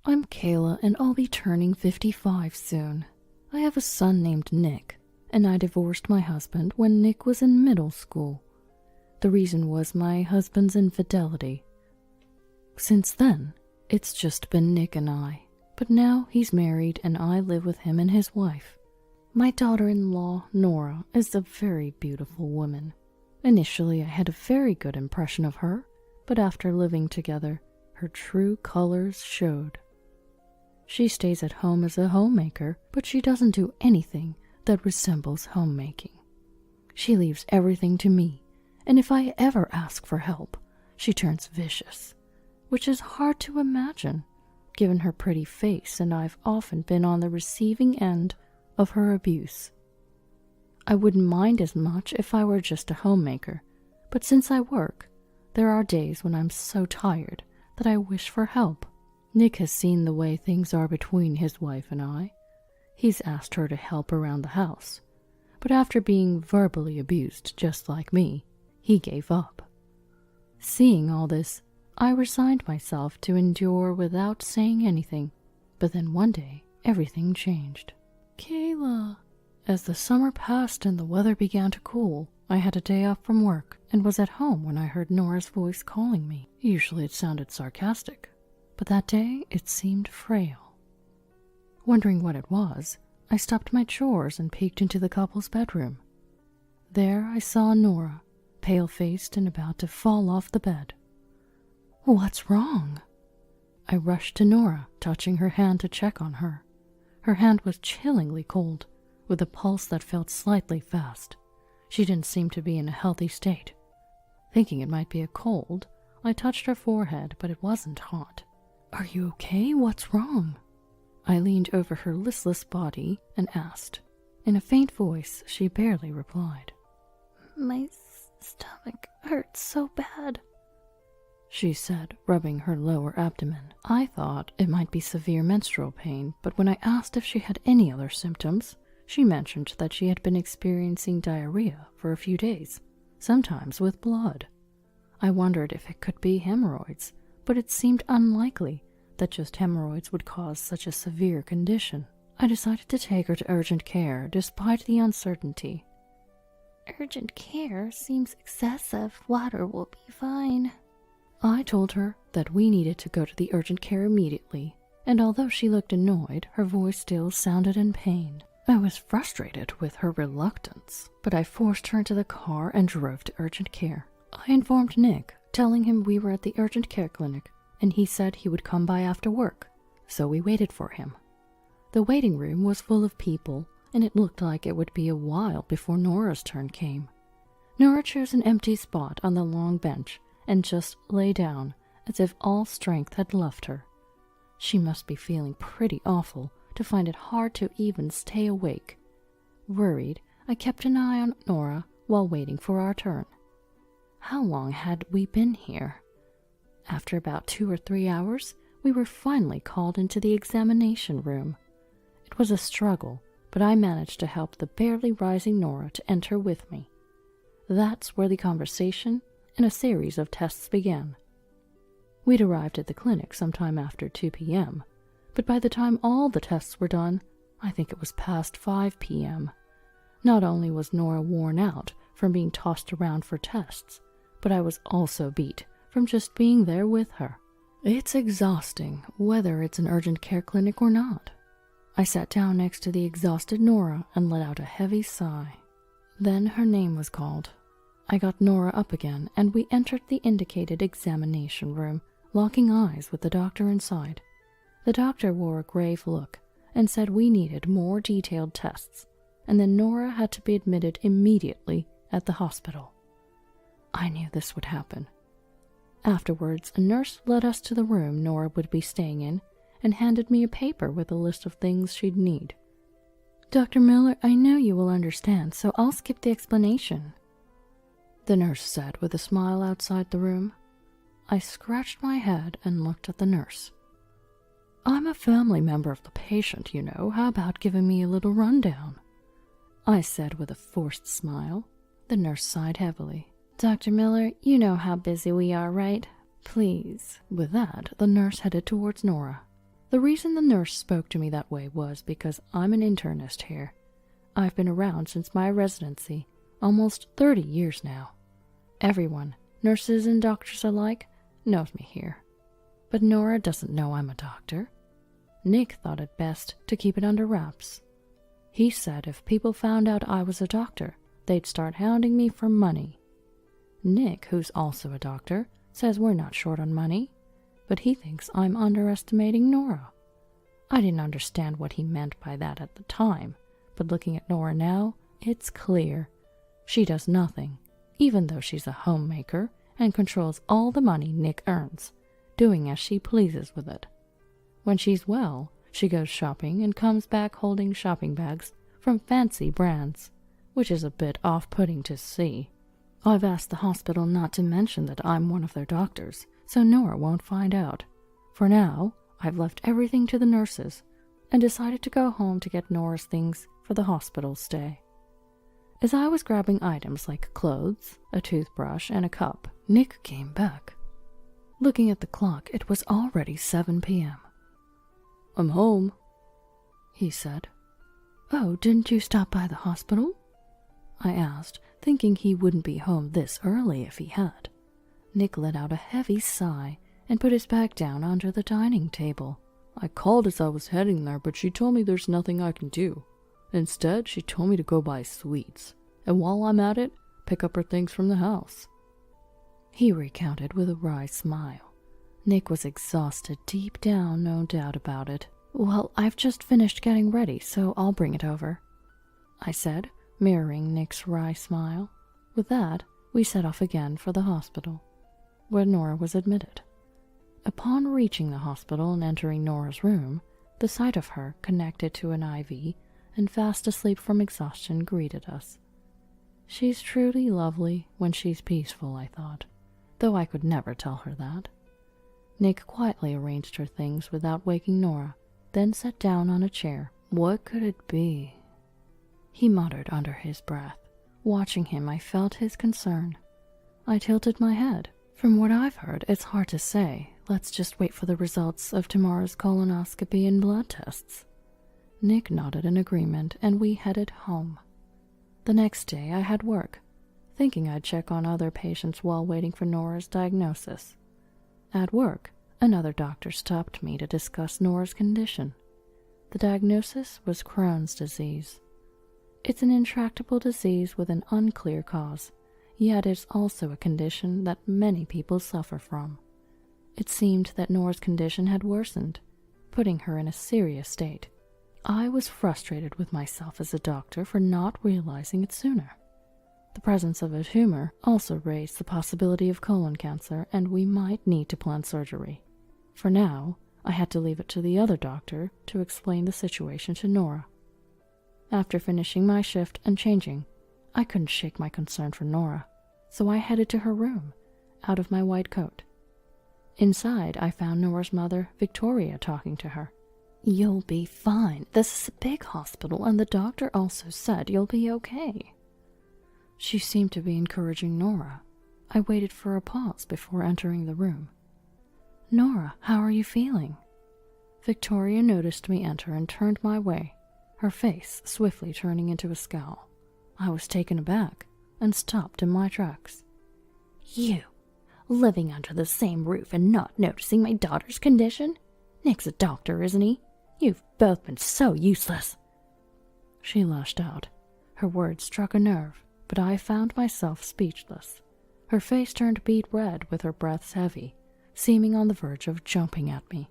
I'm Kayla and I'll be turning 55 soon. I have a son named Nick, and I divorced my husband when Nick was in middle school. The reason was my husband's infidelity. Since then, it's just been Nick and I, but now he's married and I live with him and his wife. My daughter-in-law, Nora, is a very beautiful woman. Initially, I had a very good impression of her, but after living together, her true colors showed. She stays at home as a homemaker, but she doesn't do anything that resembles homemaking. She leaves everything to me, and if I ever ask for help, she turns vicious, which is hard to imagine, given her pretty face, and I've often been on the receiving end of her abuse. I wouldn't mind as much if I were just a homemaker, but since I work, there are days when I'm so tired that I wish for help. Nick has seen the way things are between his wife and I. He's asked her to help around the house, but after being verbally abused just like me, he gave up. Seeing all this, I resigned myself to endure without saying anything, but then one day, everything changed. Kayla. As the summer passed and the weather began to cool, I had a day off from work and was at home when I heard Nora's voice calling me. Usually it sounded sarcastic, but that day it seemed frail. Wondering what it was, I stopped my chores and peeked into the couple's bedroom. There I saw Nora, pale-faced and about to fall off the bed. What's wrong? I rushed to Nora, touching her hand to check on her. Her hand was chillingly cold, with a pulse that felt slightly fast. She didn't seem to be in a healthy state. Thinking it might be a cold, I touched her forehead, but it wasn't hot. Are you okay? What's wrong? I leaned over her listless body and asked. In a faint voice, she barely replied. My stomach hurts so bad, she said, rubbing her lower abdomen. I thought it might be severe menstrual pain, but when I asked if she had any other symptoms, she mentioned that she had been experiencing diarrhea for a few days, sometimes with blood. I wondered if it could be hemorrhoids, but it seemed unlikely that just hemorrhoids would cause such a severe condition. I decided to take her to urgent care despite the uncertainty. Urgent care seems excessive. Water will be fine. I told her that we needed to go to the urgent care immediately, and although she looked annoyed, her voice still sounded in pain. I was frustrated with her reluctance, but I forced her into the car and drove to urgent care. I informed Nick, telling him we were at the urgent care clinic, and he said he would come by after work, so we waited for him. The waiting room was full of people, and it looked like it would be a while before Nora's turn came. Nora chose an empty spot on the long bench and just lay down as if all strength had left her. She must be feeling pretty awful to find it hard to even stay awake. Worried, I kept an eye on Nora while waiting for our turn. How long had we been here? After about 2 or 3 hours, we were finally called into the examination room. It was a struggle, but I managed to help the barely rising Nora to enter with me. That's where the conversation and a series of tests began. We'd arrived at the clinic sometime after 2 p.m., but by the time all the tests were done, I think it was past 5 p.m. Not only was Nora worn out from being tossed around for tests, but I was also beat from just being there with her. It's exhausting, whether it's an urgent care clinic or not. I sat down next to the exhausted Nora and let out a heavy sigh. Then her name was called. I got Nora up again, and we entered the indicated examination room, locking eyes with the doctor inside. The doctor wore a grave look and said we needed more detailed tests, and then Nora had to be admitted immediately at the hospital. I knew this would happen. Afterwards, a nurse led us to the room Nora would be staying in and handed me a paper with a list of things she'd need. Dr. Miller, I know you will understand, so I'll skip the explanation, the nurse said with a smile outside the room. I scratched my head and looked at the nurse. I'm a family member of the patient, you know. How about giving me a little rundown? I said with a forced smile. The nurse sighed heavily. Dr. Miller, you know how busy we are, right? Please. With that, the nurse headed towards Nora. The reason the nurse spoke to me that way was because I'm an internist here. I've been around since my residency, almost 30 years now. Everyone, nurses and doctors alike, knows me here. But Nora doesn't know I'm a doctor. Nick thought it best to keep it under wraps. He said if people found out I was a doctor, they'd start hounding me for money. Nick, who's also a doctor, says we're not short on money, but he thinks I'm underestimating Nora. I didn't understand what he meant by that at the time, but looking at Nora now, it's clear. She does nothing, even though she's a homemaker and controls all the money Nick earns, doing as she pleases with it. When she's well, she goes shopping and comes back holding shopping bags from fancy brands, which is a bit off-putting to see. I've asked the hospital not to mention that I'm one of their doctors, so Nora won't find out. For now, I've left everything to the nurses and decided to go home to get Nora's things for the hospital stay. As I was grabbing items like clothes, a toothbrush, and a cup, Nick came back. Looking at the clock, it was already 7 p.m. "I'm home," he said. "Oh, didn't you stop by the hospital?" I asked, thinking he wouldn't be home this early if he had. Nick let out a heavy sigh and put his bag down onto the dining table. "I called as I was heading there, but she told me there's nothing I can do. Instead, she told me to go buy sweets, and while I'm at it, pick up her things from the house." He recounted with a wry smile. Nick was exhausted deep down, no doubt about it. "Well, I've just finished getting ready, so I'll bring it over," I said, mirroring Nick's wry smile. With that, we set off again for the hospital, where Nora was admitted. Upon reaching the hospital and entering Nora's room, the sight of her connected to an IV and fast asleep from exhaustion greeted us. She's truly lovely when she's peaceful, I thought, though I could never tell her that. Nick quietly arranged her things without waking Nora, then sat down on a chair. "What could it be?" he muttered under his breath. Watching him, I felt his concern. I tilted my head. "From what I've heard, it's hard to say. Let's just wait for the results of tomorrow's colonoscopy and blood tests." Nick nodded in agreement, and we headed home. The next day, I had work, thinking I'd check on other patients while waiting for Nora's diagnosis. At work, another doctor stopped me to discuss Nora's condition. The diagnosis was Crohn's disease. It's an intractable disease with an unclear cause, yet it's also a condition that many people suffer from. It seemed that Nora's condition had worsened, putting her in a serious state. I was frustrated with myself as a doctor for not realizing it sooner. The presence of a tumor also raised the possibility of colon cancer, and we might need to plan surgery. For now, I had to leave it to the other doctor to explain the situation to Nora. After finishing my shift and changing, I couldn't shake my concern for Nora, so I headed to her room, out of my white coat. Inside, I found Nora's mother, Victoria, talking to her. "You'll be fine. This is a big hospital, and the doctor also said you'll be okay." She seemed to be encouraging Nora. I waited for a pause before entering the room. "Nora, how are you feeling?" Victoria noticed me enter and turned my way, her face swiftly turning into a scowl. I was taken aback and stopped in my tracks. "You, living under the same roof and not noticing my daughter's condition? Nick's a doctor, isn't he? You've both been so useless." She lashed out. Her words struck a nerve, but I found myself speechless. Her face turned beet red with her breaths heavy, seeming on the verge of jumping at me.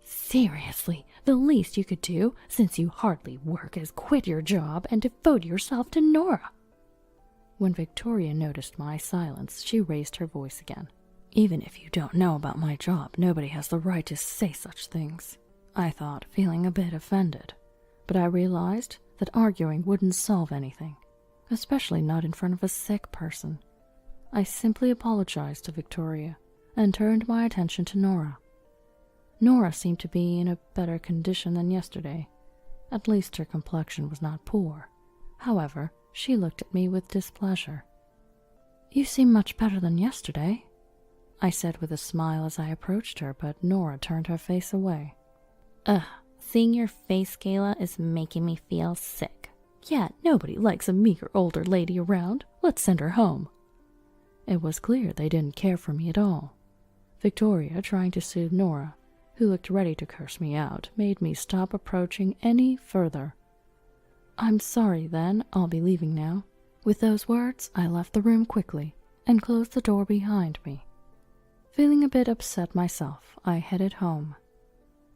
"Seriously, the least you could do, since you hardly work, is quit your job and devote yourself to Nora." When Victoria noticed my silence, she raised her voice again. "Even if you don't know about my job, nobody has the right to say such things," I thought, feeling a bit offended. But I realized that arguing wouldn't solve anything, especially not in front of a sick person. I simply apologized to Victoria and turned my attention to Nora. Nora seemed to be in a better condition than yesterday. At least her complexion was not poor. However, she looked at me with displeasure. "You seem much better than yesterday," I said with a smile as I approached her, but Nora turned her face away. Ugh, seeing your face, Gayla, is making me feel sick. Yeah, nobody likes a meager older lady around. Let's send her home. It was clear they didn't care for me at all. Victoria, trying to soothe Nora, who looked ready to curse me out, made me stop approaching any further. I'm sorry, then. I'll be leaving now. With those words, I left the room quickly and closed the door behind me. Feeling a bit upset myself, I headed home.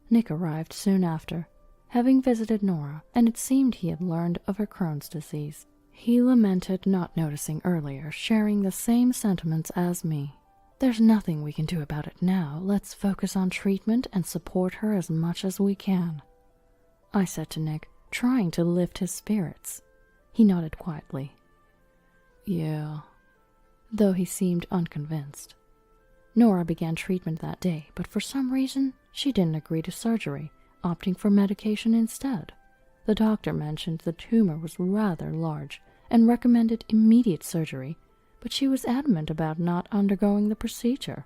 Nick arrived soon after, having visited Nora, and it seemed he had learned of her Crohn's disease. He lamented not noticing earlier, sharing the same sentiments as me. There's nothing we can do about it now. Let's focus on treatment and support her as much as we can, I said to Nick, trying to lift his spirits. He nodded quietly. Yeah, though he seemed unconvinced. Nora began treatment that day, but for some reason, she didn't agree to surgery, opting for medication instead. The doctor mentioned the tumor was rather large and recommended immediate surgery, but she was adamant about not undergoing the procedure.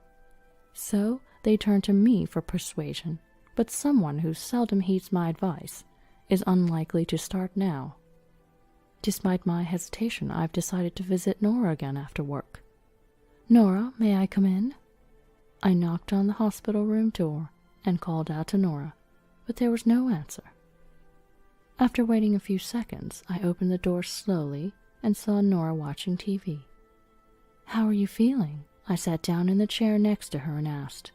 So they turned to me for persuasion, but someone who seldom heeds my advice is unlikely to start now. Despite my hesitation, I've decided to visit Nora again after work. Nora, may I come in? I knocked on the hospital room door and called out to Nora, but there was no answer. After waiting a few seconds, I opened the door slowly and saw Nora watching TV. How are you feeling? I sat down in the chair next to her and asked.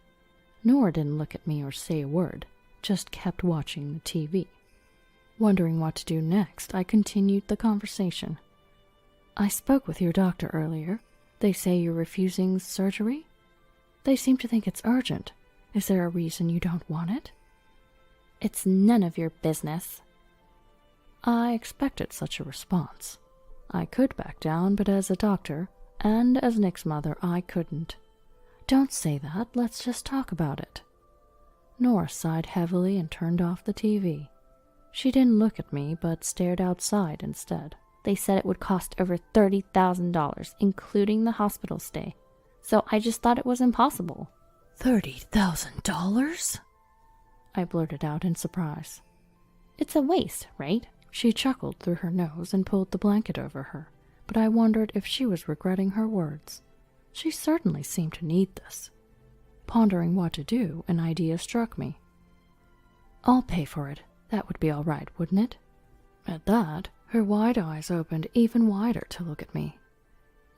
Nora didn't look at me or say a word, just kept watching the TV. Wondering what to do next, I continued the conversation. I spoke with your doctor earlier. They say you're refusing surgery? They seem to think it's urgent. Is there a reason you don't want it? It's none of your business. I expected such a response. I could back down, but as a doctor, and as Nick's mother, I couldn't. Don't say that, let's just talk about it. Nora sighed heavily and turned off the TV. She didn't look at me, but stared outside instead. They said it would cost over $30,000, including the hospital stay, so I just thought it was impossible. $30,000? I blurted out in surprise. It's a waste, right? She chuckled through her nose and pulled the blanket over her, but I wondered if she was regretting her words. She certainly seemed to need this. Pondering what to do, an idea struck me. I'll pay for it. That would be all right, wouldn't it? At that, her wide eyes opened even wider to look at me.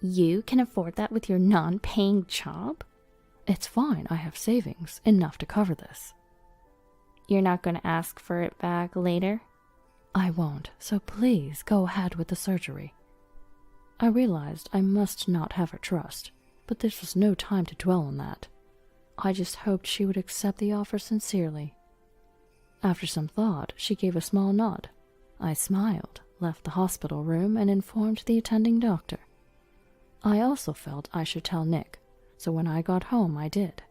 You can afford that with your non-paying job? It's fine, I have savings, enough to cover this. You're not going to ask for it back later? I won't, so please go ahead with the surgery. I realized I must not have her trust, but this was no time to dwell on that. I just hoped she would accept the offer sincerely. After some thought, she gave a small nod. I smiled, left the hospital room, and informed the attending doctor. I also felt I should tell Nick, so when I got home I did,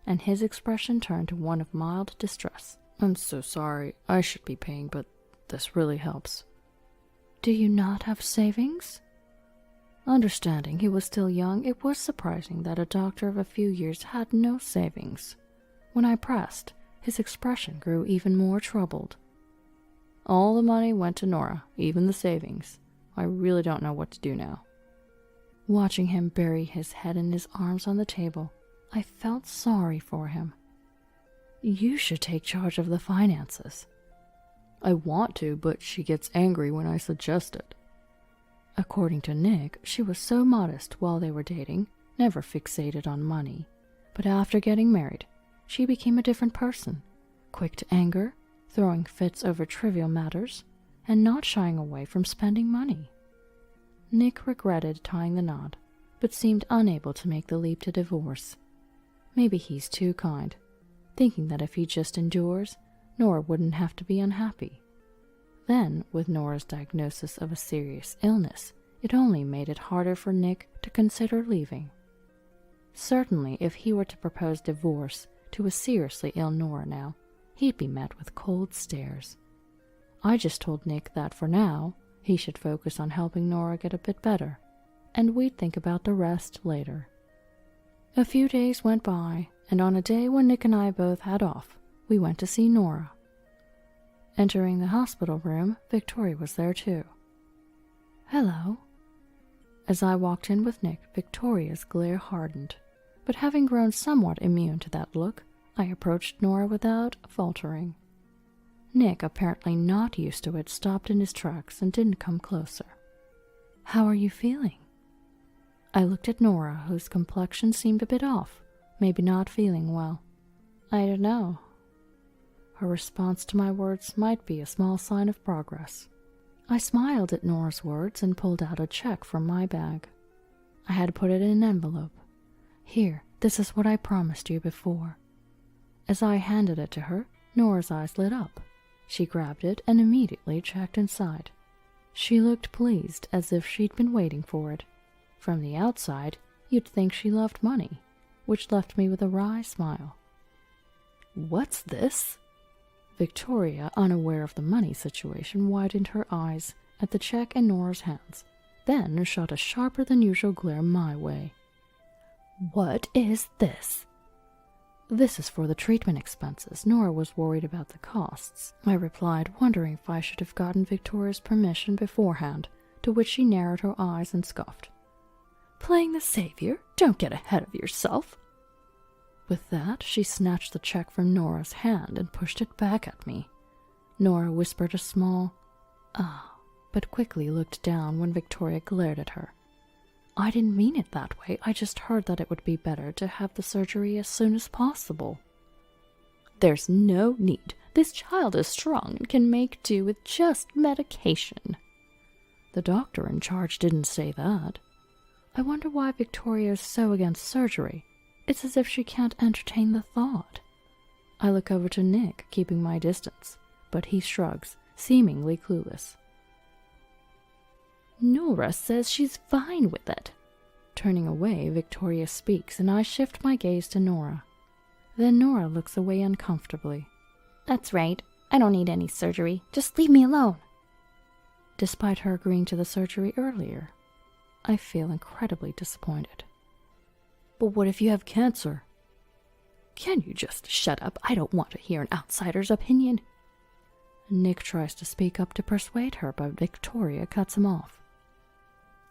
and his expression turned to one of mild distress. I'm so sorry, I should be paying, but this really helps. Do you not have savings? Understanding he was still young, it was surprising that a doctor of a few years had no savings. When I pressed, his expression grew even more troubled. All the money went to Nora, even the savings. I really don't know what to do now. Watching him bury his head in his arms on the table, I felt sorry for him. You should take charge of the finances. I want to, but she gets angry when I suggest it. According to Nick, she was so modest while they were dating, never fixated on money. But after getting married, she became a different person, quick to anger, throwing fits over trivial matters, and not shying away from spending money. Nick regretted tying the knot, but seemed unable to make the leap to divorce. Maybe he's too kind, thinking that if he just endures, Nora wouldn't have to be unhappy. Then, with Nora's diagnosis of a serious illness, it only made it harder for Nick to consider leaving. Certainly, if he were to propose divorce to a seriously ill Nora now, he'd be met with cold stares. I just told Nick that for now, he should focus on helping Nora get a bit better, and we'd think about the rest later. A few days went by, and on a day when Nick and I both had off, we went to see Nora. Entering the hospital room, Victoria was there too. "Hello." As I walked in with Nick, Victoria's glare hardened, but having grown somewhat immune to that look, I approached Nora without faltering. Nick, apparently not used to it, stopped in his tracks and didn't come closer. "How are you feeling?" I looked at Nora, whose complexion seemed a bit off, maybe not feeling well. "I don't know." Her response to my words might be a small sign of progress. I smiled at Nora's words and pulled out a check from my bag. I had put it in an envelope. "Here, this is what I promised you before." As I handed it to her, Nora's eyes lit up. She grabbed it and immediately checked inside. She looked pleased, as if she'd been waiting for it. From the outside, you'd think she loved money, which left me with a wry smile. "What's this?" Victoria, unaware of the money situation, widened her eyes at the check in Nora's hands, then shot a sharper-than-usual glare my way. "What is this?" "This is for the treatment expenses. Nora was worried about the costs," I replied, wondering if I should have gotten Victoria's permission beforehand, to which she narrowed her eyes and scoffed. "Playing the savior? Don't get ahead of yourself." With that, she snatched the check from Nora's hand and pushed it back at me. Nora whispered a small, "Ah," but quickly looked down when Victoria glared at her. "I didn't mean it that way. I just heard that it would be better to have the surgery as soon as possible." "There's no need. This child is strong and can make do with just medication." "The doctor in charge didn't say that." I wonder why Victoria is so against surgery. It's as if she can't entertain the thought. I look over to Nick, keeping my distance, but he shrugs, seemingly clueless. "Nora says she's fine with it." Turning away, Victoria speaks, and I shift my gaze to Nora. Then Nora looks away uncomfortably. "That's right. I don't need any surgery. Just leave me alone." Despite her agreeing to the surgery earlier, I feel incredibly disappointed. "But what if you have cancer?" "Can you just shut up? I don't want to hear an outsider's opinion." Nick tries to speak up to persuade her, but Victoria cuts him off.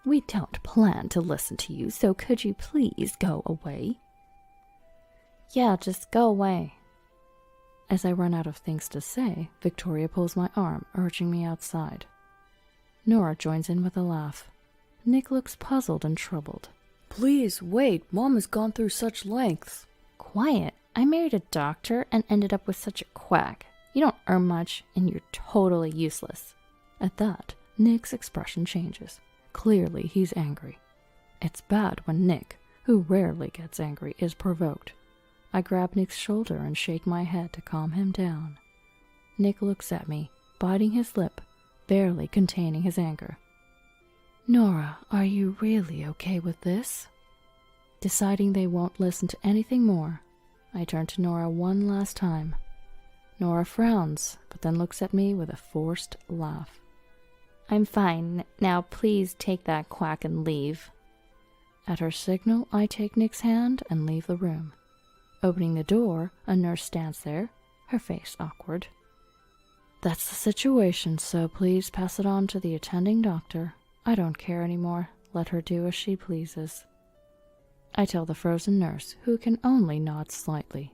"We don't plan to listen to you, so could you please go away?" "Yeah, just go away." As I run out of things to say, Victoria pulls my arm, urging me outside. Nora joins in with a laugh. Nick looks puzzled and troubled. "Please, wait. Mom has gone through such lengths." "Quiet. I married a doctor and ended up with such a quack. You don't earn much, and you're totally useless." At that, Nick's expression changes. Clearly, he's angry. It's bad when Nick, who rarely gets angry, is provoked. I grab Nick's shoulder and shake my head to calm him down. Nick looks at me, biting his lip, barely containing his anger. "Nora, are you really okay with this?" Deciding they won't listen to anything more, I turn to Nora one last time. Nora frowns, but then looks at me with a forced laugh. "I'm fine. Now please take that quack and leave." At her signal, I take Nick's hand and leave the room. Opening the door, a nurse stands there, her face awkward. "That's the situation, so please pass it on to the attending doctor. I don't care anymore. Let her do as she pleases." I tell the frozen nurse, who can only nod slightly.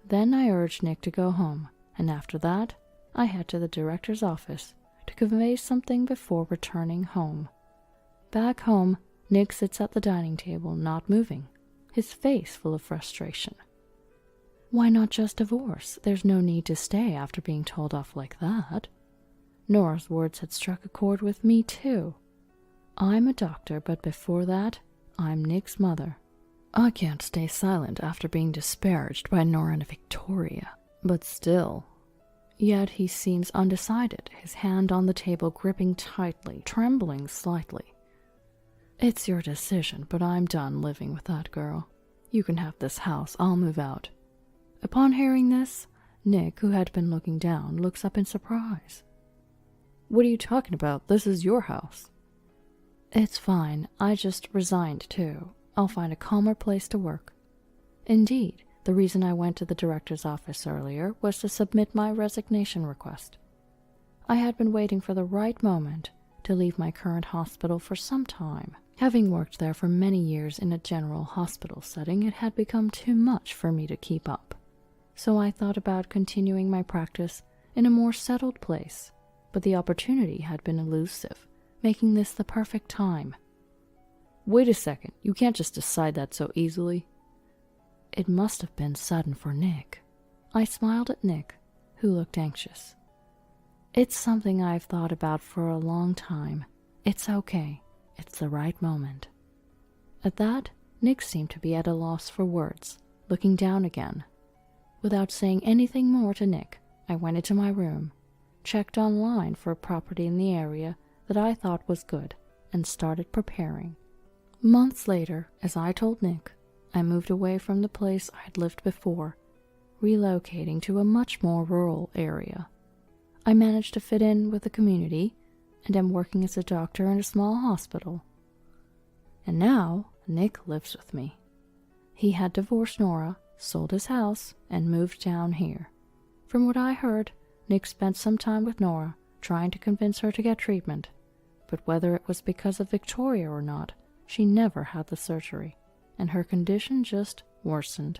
Then I urge Nick to go home, and after that, I head to the director's office to convey something before returning home. Back home, Nick sits at the dining table, not moving, his face full of frustration. Why not just divorce? There's no need to stay after being told off like that. Nora's words had struck a chord with me too. I'm a doctor, but before that, I'm Nick's mother. I can't stay silent after being disparaged by Nora and Victoria, but still. Yet he seems undecided, his hand on the table gripping tightly, trembling slightly. "It's your decision, but I'm done living with that girl. You can have this house, I'll move out." Upon hearing this, Nick, who had been looking down, looks up in surprise. "What are you talking about? This is your house." "It's fine. I just resigned too. I'll find a calmer place to work." Indeed, the reason I went to the director's office earlier was to submit my resignation request. I had been waiting for the right moment to leave my current hospital for some time. Having worked there for many years in a general hospital setting, it had become too much for me to keep up. So I thought about continuing my practice in a more settled place, but the opportunity had been elusive, making this the perfect time. Wait a second, you can't just decide that so easily. It must have been sudden for Nick. I smiled at Nick, who looked anxious. It's something I've thought about for a long time. It's okay. It's the right moment. At that, Nick seemed to be at a loss for words, looking down again. Without saying anything more to Nick, I went into my room, checked online for a property in the area that I thought was good, and started preparing. Months later, as I told Nick, I moved away from the place I had lived before, relocating to a much more rural area. I managed to fit in with the community and am working as a doctor in a small hospital. And now, Nick lives with me. He had divorced Nora, sold his house, and moved down here. From what I heard, Nick spent some time with Nora, trying to convince her to get treatment. But whether it was because of Victoria or not, she never had the surgery, and her condition just worsened.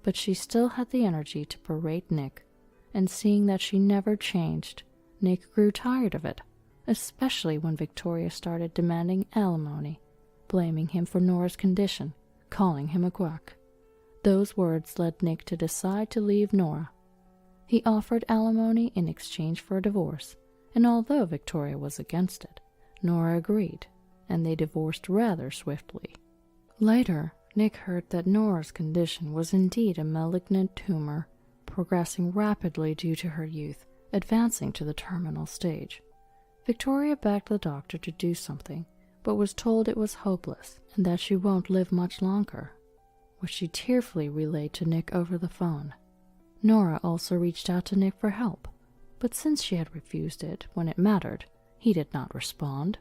But she still had the energy to berate Nick, and seeing that she never changed, Nick grew tired of it, especially when Victoria started demanding alimony, blaming him for Nora's condition, calling him a quack. Those words led Nick to decide to leave Nora. He offered alimony in exchange for a divorce, and although Victoria was against it, Nora agreed, and they divorced rather swiftly. Later, Nick heard that Nora's condition was indeed a malignant tumor, progressing rapidly due to her youth, advancing to the terminal stage. Victoria begged the doctor to do something, but was told it was hopeless and that she won't live much longer, which she tearfully relayed to Nick over the phone. Nora also reached out to Nick for help, but since she had refused it when it mattered, he did not respond.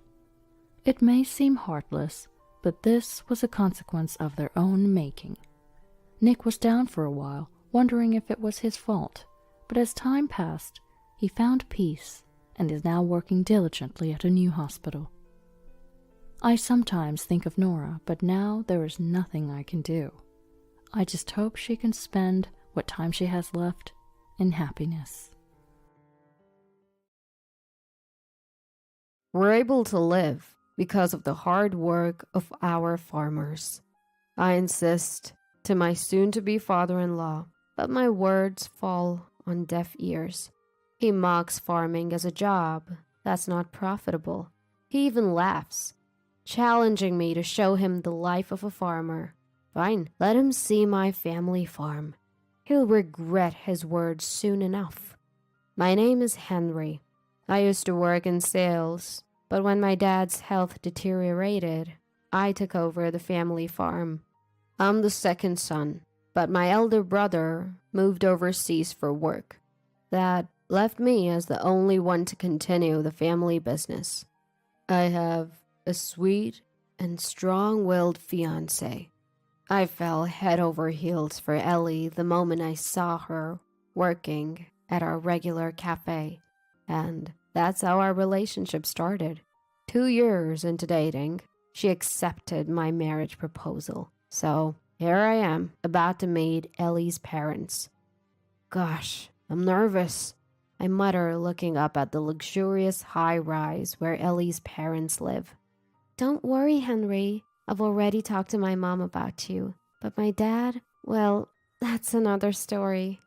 It may seem heartless, but this was a consequence of their own making. Nick was down for a while, wondering if it was his fault, but as time passed, he found peace and is now working diligently at a new hospital. I sometimes think of Nora, but now there is nothing I can do. I just hope she can spend what time she has left in happiness. We're able to live because of the hard work of our farmers. I insist to my soon-to-be father-in-law, but my words fall on deaf ears. He mocks farming as a job that's not profitable. He even laughs, challenging me to show him the life of a farmer. Fine, let him see my family farm. He'll regret his words soon enough. My name is Henry. I used to work in sales, but when my dad's health deteriorated, I took over the family farm. I'm the second son, but my elder brother moved overseas for work. That left me as the only one to continue the family business. I have a sweet and strong-willed fiancé. I fell head over heels for Ellie the moment I saw her working at our regular cafe, and that's how our relationship started. 2 years into dating, she accepted my marriage proposal. So here I am, about to meet Ellie's parents. Gosh, I'm nervous, I mutter, looking up at the luxurious high-rise where Ellie's parents live. Don't worry, Henry. I've already talked to my mom about you. But my dad, well, that's another story.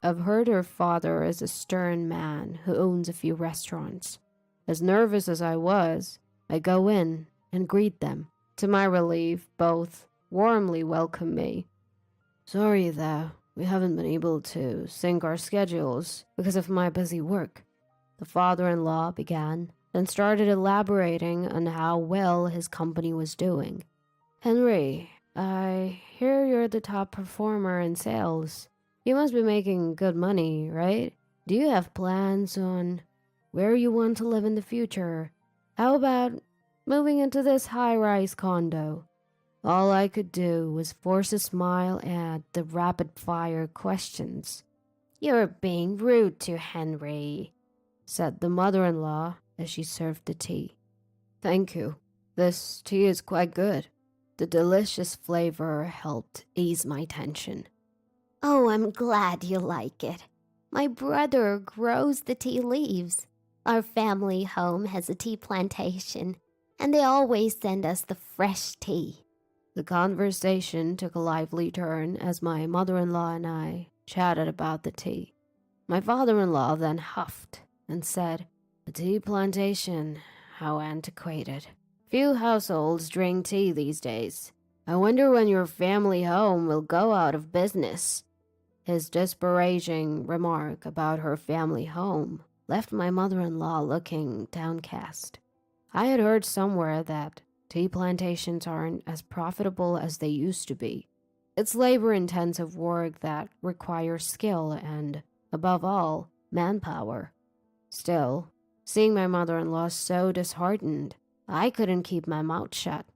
I've heard her father is a stern man who owns a few restaurants. As nervous as I was, I go in and greet them. To my relief, both warmly welcome me. Sorry though, we haven't been able to sync our schedules because of my busy work, the father-in-law began, then started elaborating on how well his company was doing. Henry, I hear you're the top performer in sales. You must be making good money, right? Do you have plans on where you want to live in the future? How about moving into this high-rise condo? All I could do was force a smile at the rapid-fire questions. You're being rude to Henry. said the mother-in-law as she served the tea. "Thank you. This tea is quite good." The delicious flavor helped ease my tension. "Oh, I'm glad you like it. My brother grows the tea leaves. Our family home has a tea plantation, and they always send us the fresh tea." The conversation took a lively turn as my mother-in-law and I chatted about the tea. My father-in-law then huffed and said, "A tea plantation, how antiquated. Few households drink tea these days. I wonder when your family home will go out of business." His disparaging remark about her family home left my mother-in-law looking downcast. I had heard somewhere that tea plantations aren't as profitable as they used to be. It's labor-intensive work that requires skill and, above all, manpower. Still, seeing my mother-in-law so disheartened, I couldn't keep my mouth shut.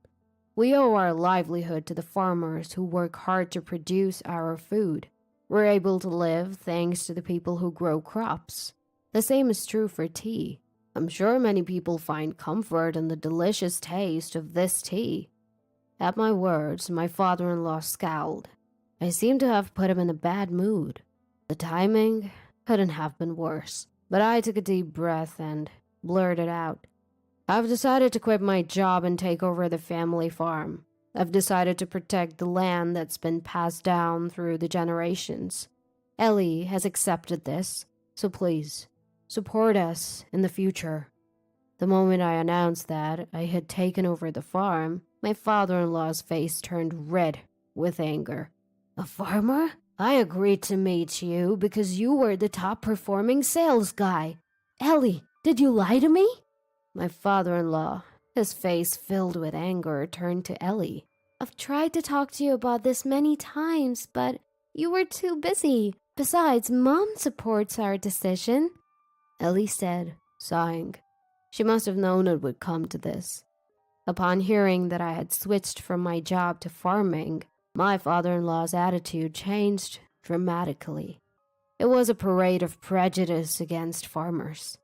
We owe our livelihood to the farmers who work hard to produce our food. We're able to live thanks to the people who grow crops. The same is true for tea. I'm sure many people find comfort in the delicious taste of this tea. At my words, my father-in-law scowled. I seemed to have put him in a bad mood. The timing couldn't have been worse, but I took a deep breath and blurted out, "I've decided to quit my job and take over the family farm. I've decided to protect the land that's been passed down through the generations. Ellie has accepted this, so please, support us in the future." The moment I announced that I had taken over the farm, my father-in-law's face turned red with anger. "A farmer? I agreed to meet you because you were the top-performing sales guy. Ellie, did you lie to me?" My father-in-law, his face filled with anger, turned to Ellie. "I've tried to talk to you about this many times, but you were too busy. Besides, Mom supports our decision," Ellie said, sighing. She must have known it would come to this. Upon hearing that I had switched from my job to farming, my father-in-law's attitude changed dramatically. It was a parade of prejudice against farmers.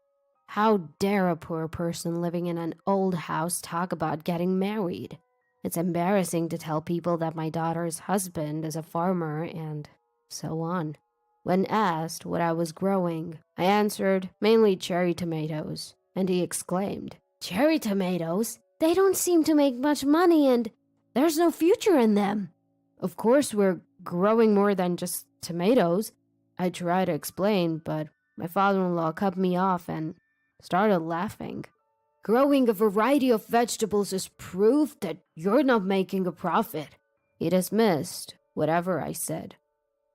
How dare a poor person living in an old house talk about getting married? It's embarrassing to tell people that my daughter's husband is a farmer and so on. When asked what I was growing, I answered mainly cherry tomatoes, and he exclaimed, "Cherry tomatoes? They don't seem to make much money and there's no future in them." "Of course we're growing more than just tomatoes," I tried to explain, but my father-in-law cut me off and started laughing. "Growing a variety of vegetables is proof that you're not making a profit." He dismissed whatever I said.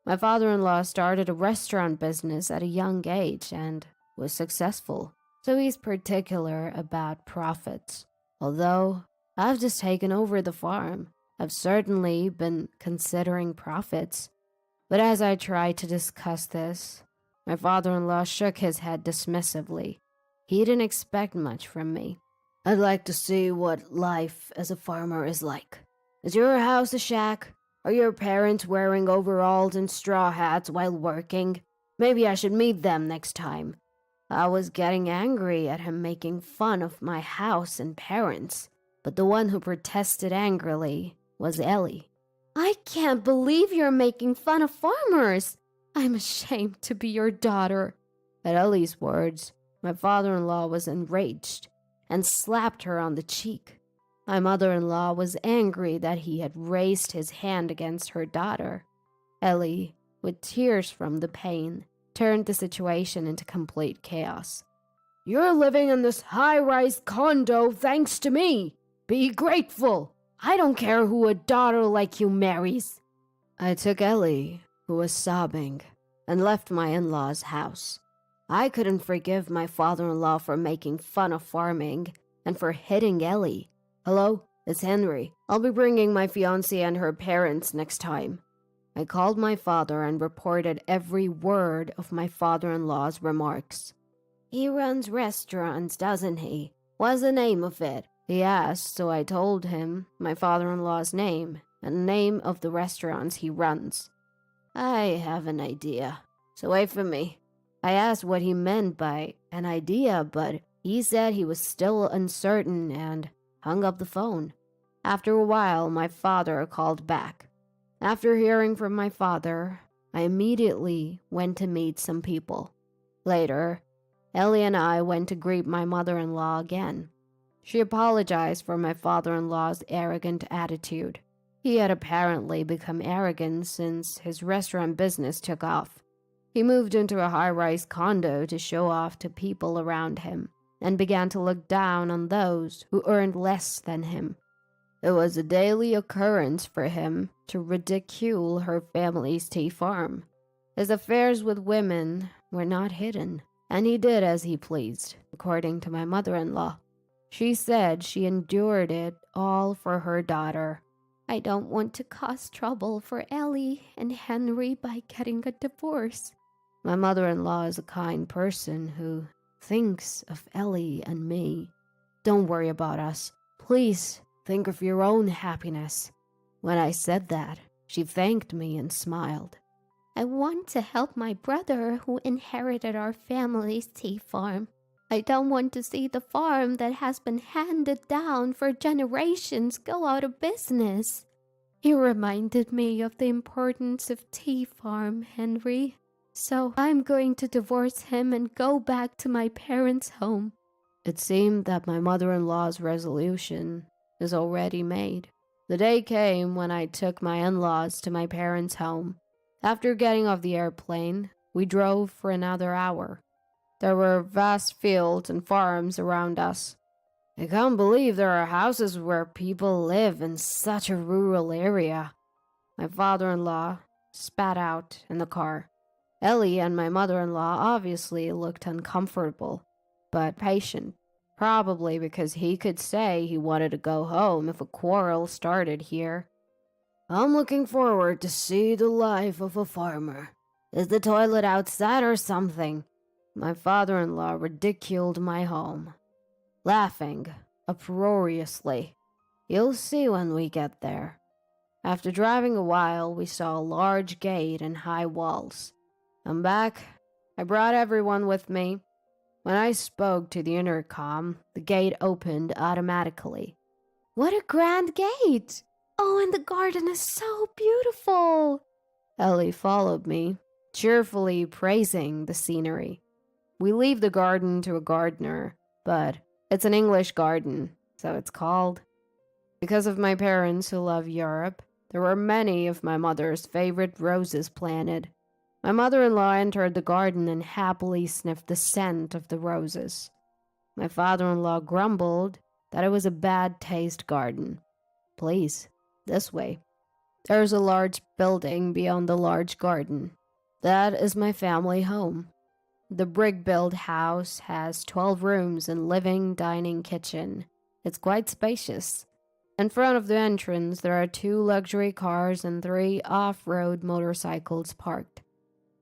My father-in-law started a restaurant business at a young age and was successful, so he's particular about profits. Although I've just taken over the farm, I've certainly been considering profits. But as I tried to discuss this, my father-in-law shook his head dismissively. He didn't expect much from me. "I'd like to see what life as a farmer is like. Is your house a shack? Are your parents wearing overalls and straw hats while working? Maybe I should meet them next time." I was getting angry at him making fun of my house and parents, but the one who protested angrily was Ellie. "I can't believe you're making fun of farmers. I'm ashamed to be your daughter." At Ellie's words, my father-in-law was enraged and slapped her on the cheek. My mother-in-law was angry that he had raised his hand against her daughter. Ellie, with tears from the pain, turned the situation into complete chaos. "You're living in this high-rise condo thanks to me. Be grateful. I don't care who a daughter like you marries." I took Ellie, who was sobbing, and left my in-laws' house. I couldn't forgive my father-in-law for making fun of farming and for hitting Ellie. "Hello, it's Henry. I'll be bringing my fiancée and her parents next time." I called my father and reported every word of my father-in-law's remarks. "He runs restaurants, doesn't he? What's the name of it?" he asked, so I told him my father-in-law's name and the name of the restaurants he runs. "I have an idea, so wait for me." I asked what he meant by an idea, but he said he was still uncertain and hung up the phone. After a while, my father called back. After hearing from my father, I immediately went to meet some people. Later, Ellie and I went to greet my mother-in-law again. She apologized for my father-in-law's arrogant attitude. He had apparently become arrogant since his restaurant business took off. He moved into a high-rise condo to show off to people around him and began to look down on those who earned less than him. It was a daily occurrence for him to ridicule her family's tea farm. His affairs with women were not hidden, and he did as he pleased, according to my mother-in-law. She said she endured it all for her daughter. I don't want to cause trouble for Ellie and Henry by getting a divorce. My mother-in-law is a kind person who thinks of Ellie and me. Don't worry about us. Please think of your own happiness. When I said that, she thanked me and smiled. I want to help my brother who inherited our family's tea farm. I don't want to see the farm that has been handed down for generations go out of business. You reminded me of the importance of tea farm, Henry. So I'm going to divorce him and go back to my parents' home. It seemed that my mother-in-law's resolution is already made. The day came when I took my in-laws to my parents' home. After getting off the airplane, we drove for another hour. There were vast fields and farms around us. I can't believe there are houses where people live in such a rural area. My father-in-law spat out in the car. Ellie and my mother-in-law obviously looked uncomfortable, but patient, probably because he could say he wanted to go home if a quarrel started here. I'm looking forward to see the life of a farmer. Is the toilet outside or something? My father-in-law ridiculed my home, laughing uproariously. You'll see when we get there. After driving a while, we saw a large gate and high walls. I'm back. I brought everyone with me. When I spoke to the intercom, the gate opened automatically. What a grand gate! Oh, and the garden is so beautiful! Ellie followed me, cheerfully praising the scenery. We leave the garden to a gardener, but it's an English garden, so it's called. Because of my parents who love Europe, there were many of my mother's favorite roses planted. My mother-in-law entered the garden and happily sniffed the scent of the roses. My father-in-law grumbled that it was a bad taste garden. Please, this way. There's a large building beyond the large garden. That is my family home. The brick-built house has 12 rooms and living, dining, kitchen. It's quite spacious. In front of the entrance, there are 2 luxury cars and 3 off-road motorcycles parked.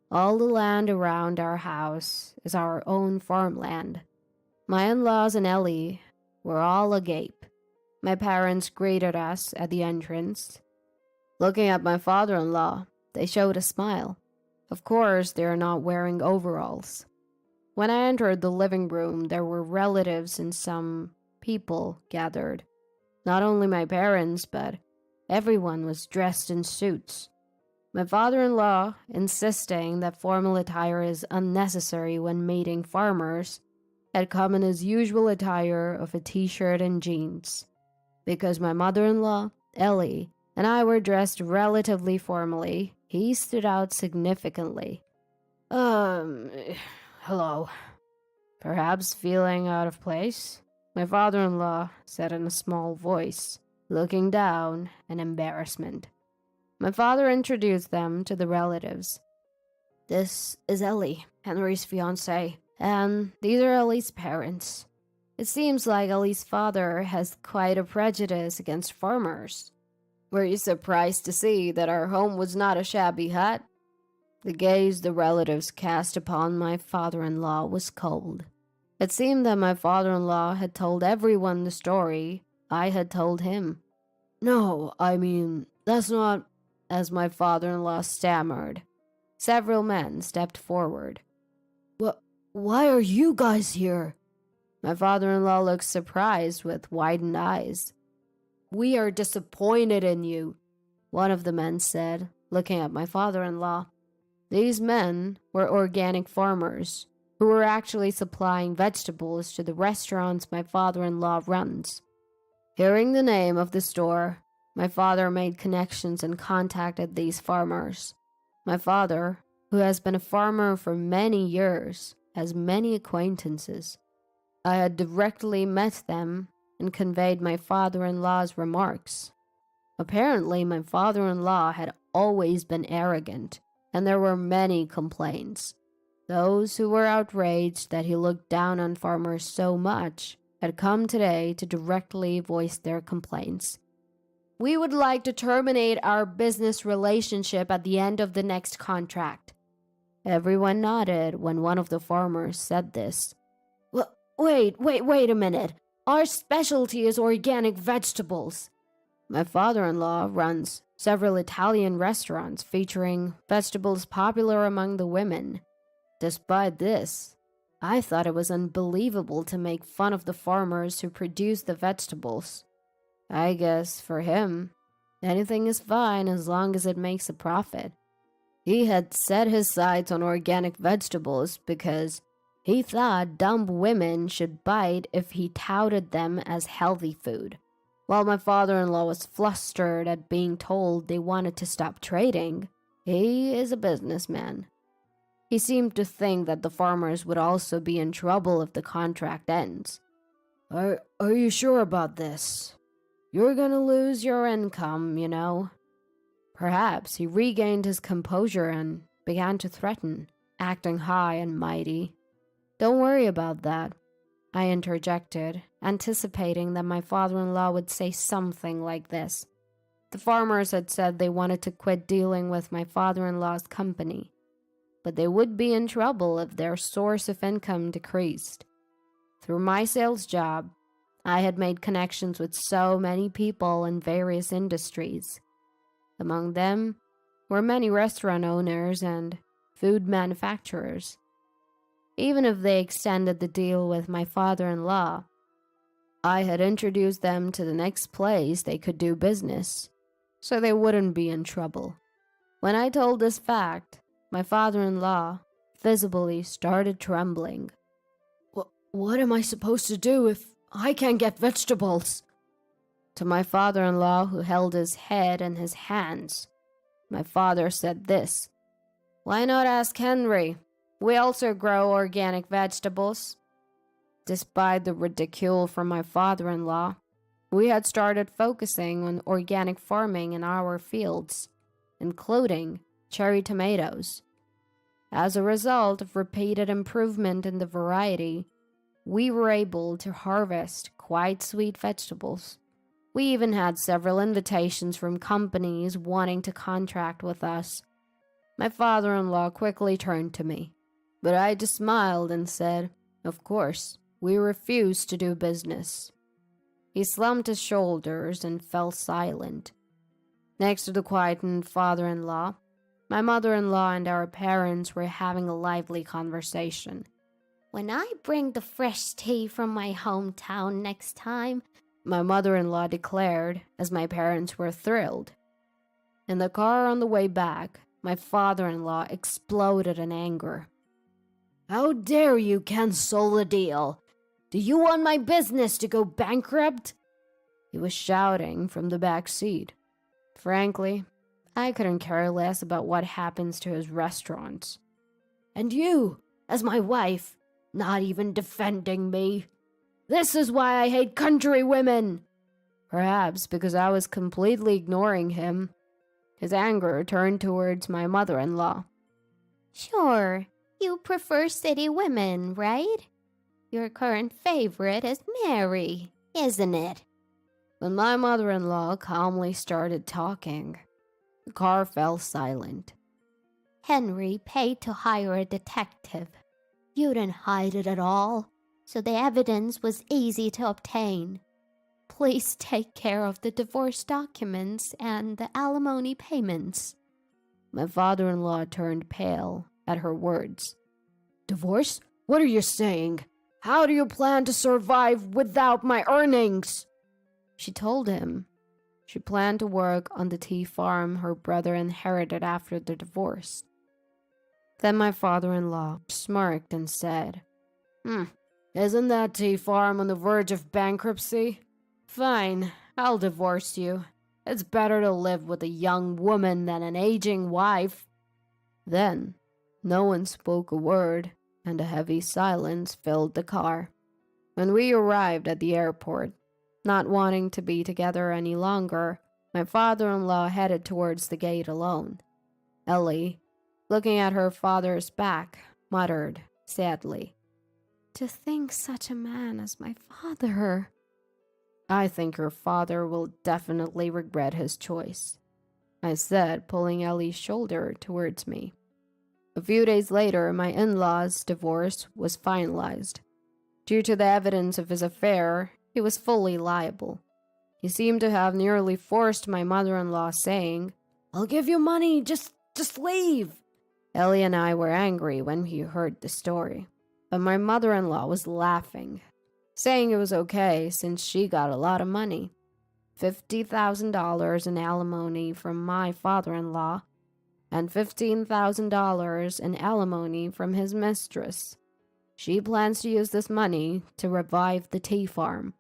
All the land around our house is our own farmland. My in-laws and Ellie were all agape. My parents greeted us at the entrance. Looking at my father-in-law, they showed a smile. Of course, they are not wearing overalls. When I entered the living room, there were relatives and some people gathered. Not only my parents, but everyone was dressed in suits. My father-in-law, insisting that formal attire is unnecessary when meeting farmers, had come in his usual attire of a t-shirt and jeans. Because my mother-in-law, Ellie, and I were dressed relatively formally, he stood out significantly. Hello. Perhaps feeling out of place? My father-in-law said in a small voice, looking down in embarrassment. My father introduced them to the relatives. This is Ellie, Henry's fiancée, and these are Ellie's parents. It seems like Ellie's father has quite a prejudice against farmers. Were you surprised to see that our home was not a shabby hut? The gaze the relatives cast upon my father-in-law was cold. It seemed that my father-in-law had told everyone the story I had told him. No, I mean, that's not... As my father-in-law stammered, several men stepped forward. Why are you guys here?" My father-in-law looked surprised with widened eyes. "We are disappointed in you," one of the men said, looking at my father-in-law. These men were organic farmers who were actually supplying vegetables to the restaurants my father-in-law runs. Hearing the name of the store, my father made connections and contacted these farmers. My father, who has been a farmer for many years, has many acquaintances. I had directly met them and conveyed my father-in-law's remarks. Apparently, my father-in-law had always been arrogant, and there were many complaints. Those who were outraged that he looked down on farmers so much had come today to directly voice their complaints. "We would like to terminate our business relationship at the end of the next contract." Everyone nodded when one of the farmers said this. Wait a minute. Our specialty is organic vegetables." My father-in-law runs several Italian restaurants featuring vegetables popular among the women. Despite this, I thought it was unbelievable to make fun of the farmers who produce the vegetables. I guess for him, anything is fine as long as it makes a profit. He had set his sights on organic vegetables because he thought dumb women should bite if he touted them as healthy food. While my father-in-law was flustered at being told they wanted to stop trading, he is a businessman. He seemed to think that the farmers would also be in trouble if the contract ends. Are you sure about this? You're gonna lose your income, you know." Perhaps he regained his composure and began to threaten, acting high and mighty. "Don't worry about that," I interjected, anticipating that my father-in-law would say something like this. The farmers had said they wanted to quit dealing with my father-in-law's company, but they would be in trouble if their source of income decreased. Through my sales job, I had made connections with so many people in various industries. Among them were many restaurant owners and food manufacturers. Even if they extended the deal with my father-in-law, I had introduced them to the next place they could do business, so they wouldn't be in trouble. When I told this fact, my father-in-law visibly started trembling. What am I supposed to do if I can't get vegetables?" To my father-in-law, who held his head in his hands, my father said this. "Why not ask Henry? We also grow organic vegetables." Despite the ridicule from my father-in-law, we had started focusing on organic farming in our fields, including cherry tomatoes. As a result of repeated improvement in the variety, we were able to harvest quite sweet vegetables. We even had several invitations from companies wanting to contract with us. My father-in-law quickly turned to me, but I just smiled and said, "Of course, we refuse to do business." He slumped his shoulders and fell silent. Next to the quietened father-in-law, my mother-in-law and our parents were having a lively conversation. "When I bring the fresh tea from my hometown next time," my mother-in-law declared as my parents were thrilled. In the car on the way back, my father-in-law exploded in anger. "How dare you cancel the deal? Do you want my business to go bankrupt?" He was shouting from the back seat. Frankly, I couldn't care less about what happens to his restaurants. "And you, as my wife, not even defending me. This is why I hate country women." Perhaps because I was completely ignoring him, his anger turned towards my mother-in-law. "Sure, you prefer city women, right? Your current favorite is Mary, isn't it?" When my mother-in-law calmly started talking, the car fell silent. "Henry paid to hire a detective. You didn't hide it at all, so the evidence was easy to obtain. Please take care of the divorce documents and the alimony payments." My father-in-law turned pale at her words. "Divorce? What are you saying? How do you plan to survive without my earnings? She told him she planned to work on the tea farm her brother inherited after the divorce. Then my father-in-law smirked and said, Isn't that tea farm on the verge of bankruptcy? Fine, I'll divorce you. It's better to live with a young woman than an aging wife. Then, no one spoke a word, and a heavy silence filled the car. When we arrived at the airport, not wanting to be together any longer, my father-in-law headed towards the gate alone. Ellie, looking at her father's back, muttered sadly, "To think such a man as my father." "I think your father will definitely regret his choice," I said, pulling Ellie's shoulder towards me. A few days later, my in-laws' divorce was finalized. Due to the evidence of his affair, he was fully liable. He seemed to have nearly forced my mother-in-law, saying, "I'll give you money, just leave." Ellie and I were angry when we heard the story, but my mother-in-law was laughing, saying it was okay since she got a lot of money. $50,000 in alimony from my father-in-law, and $15,000 in alimony from his mistress. She plans to use this money to revive the tea farm.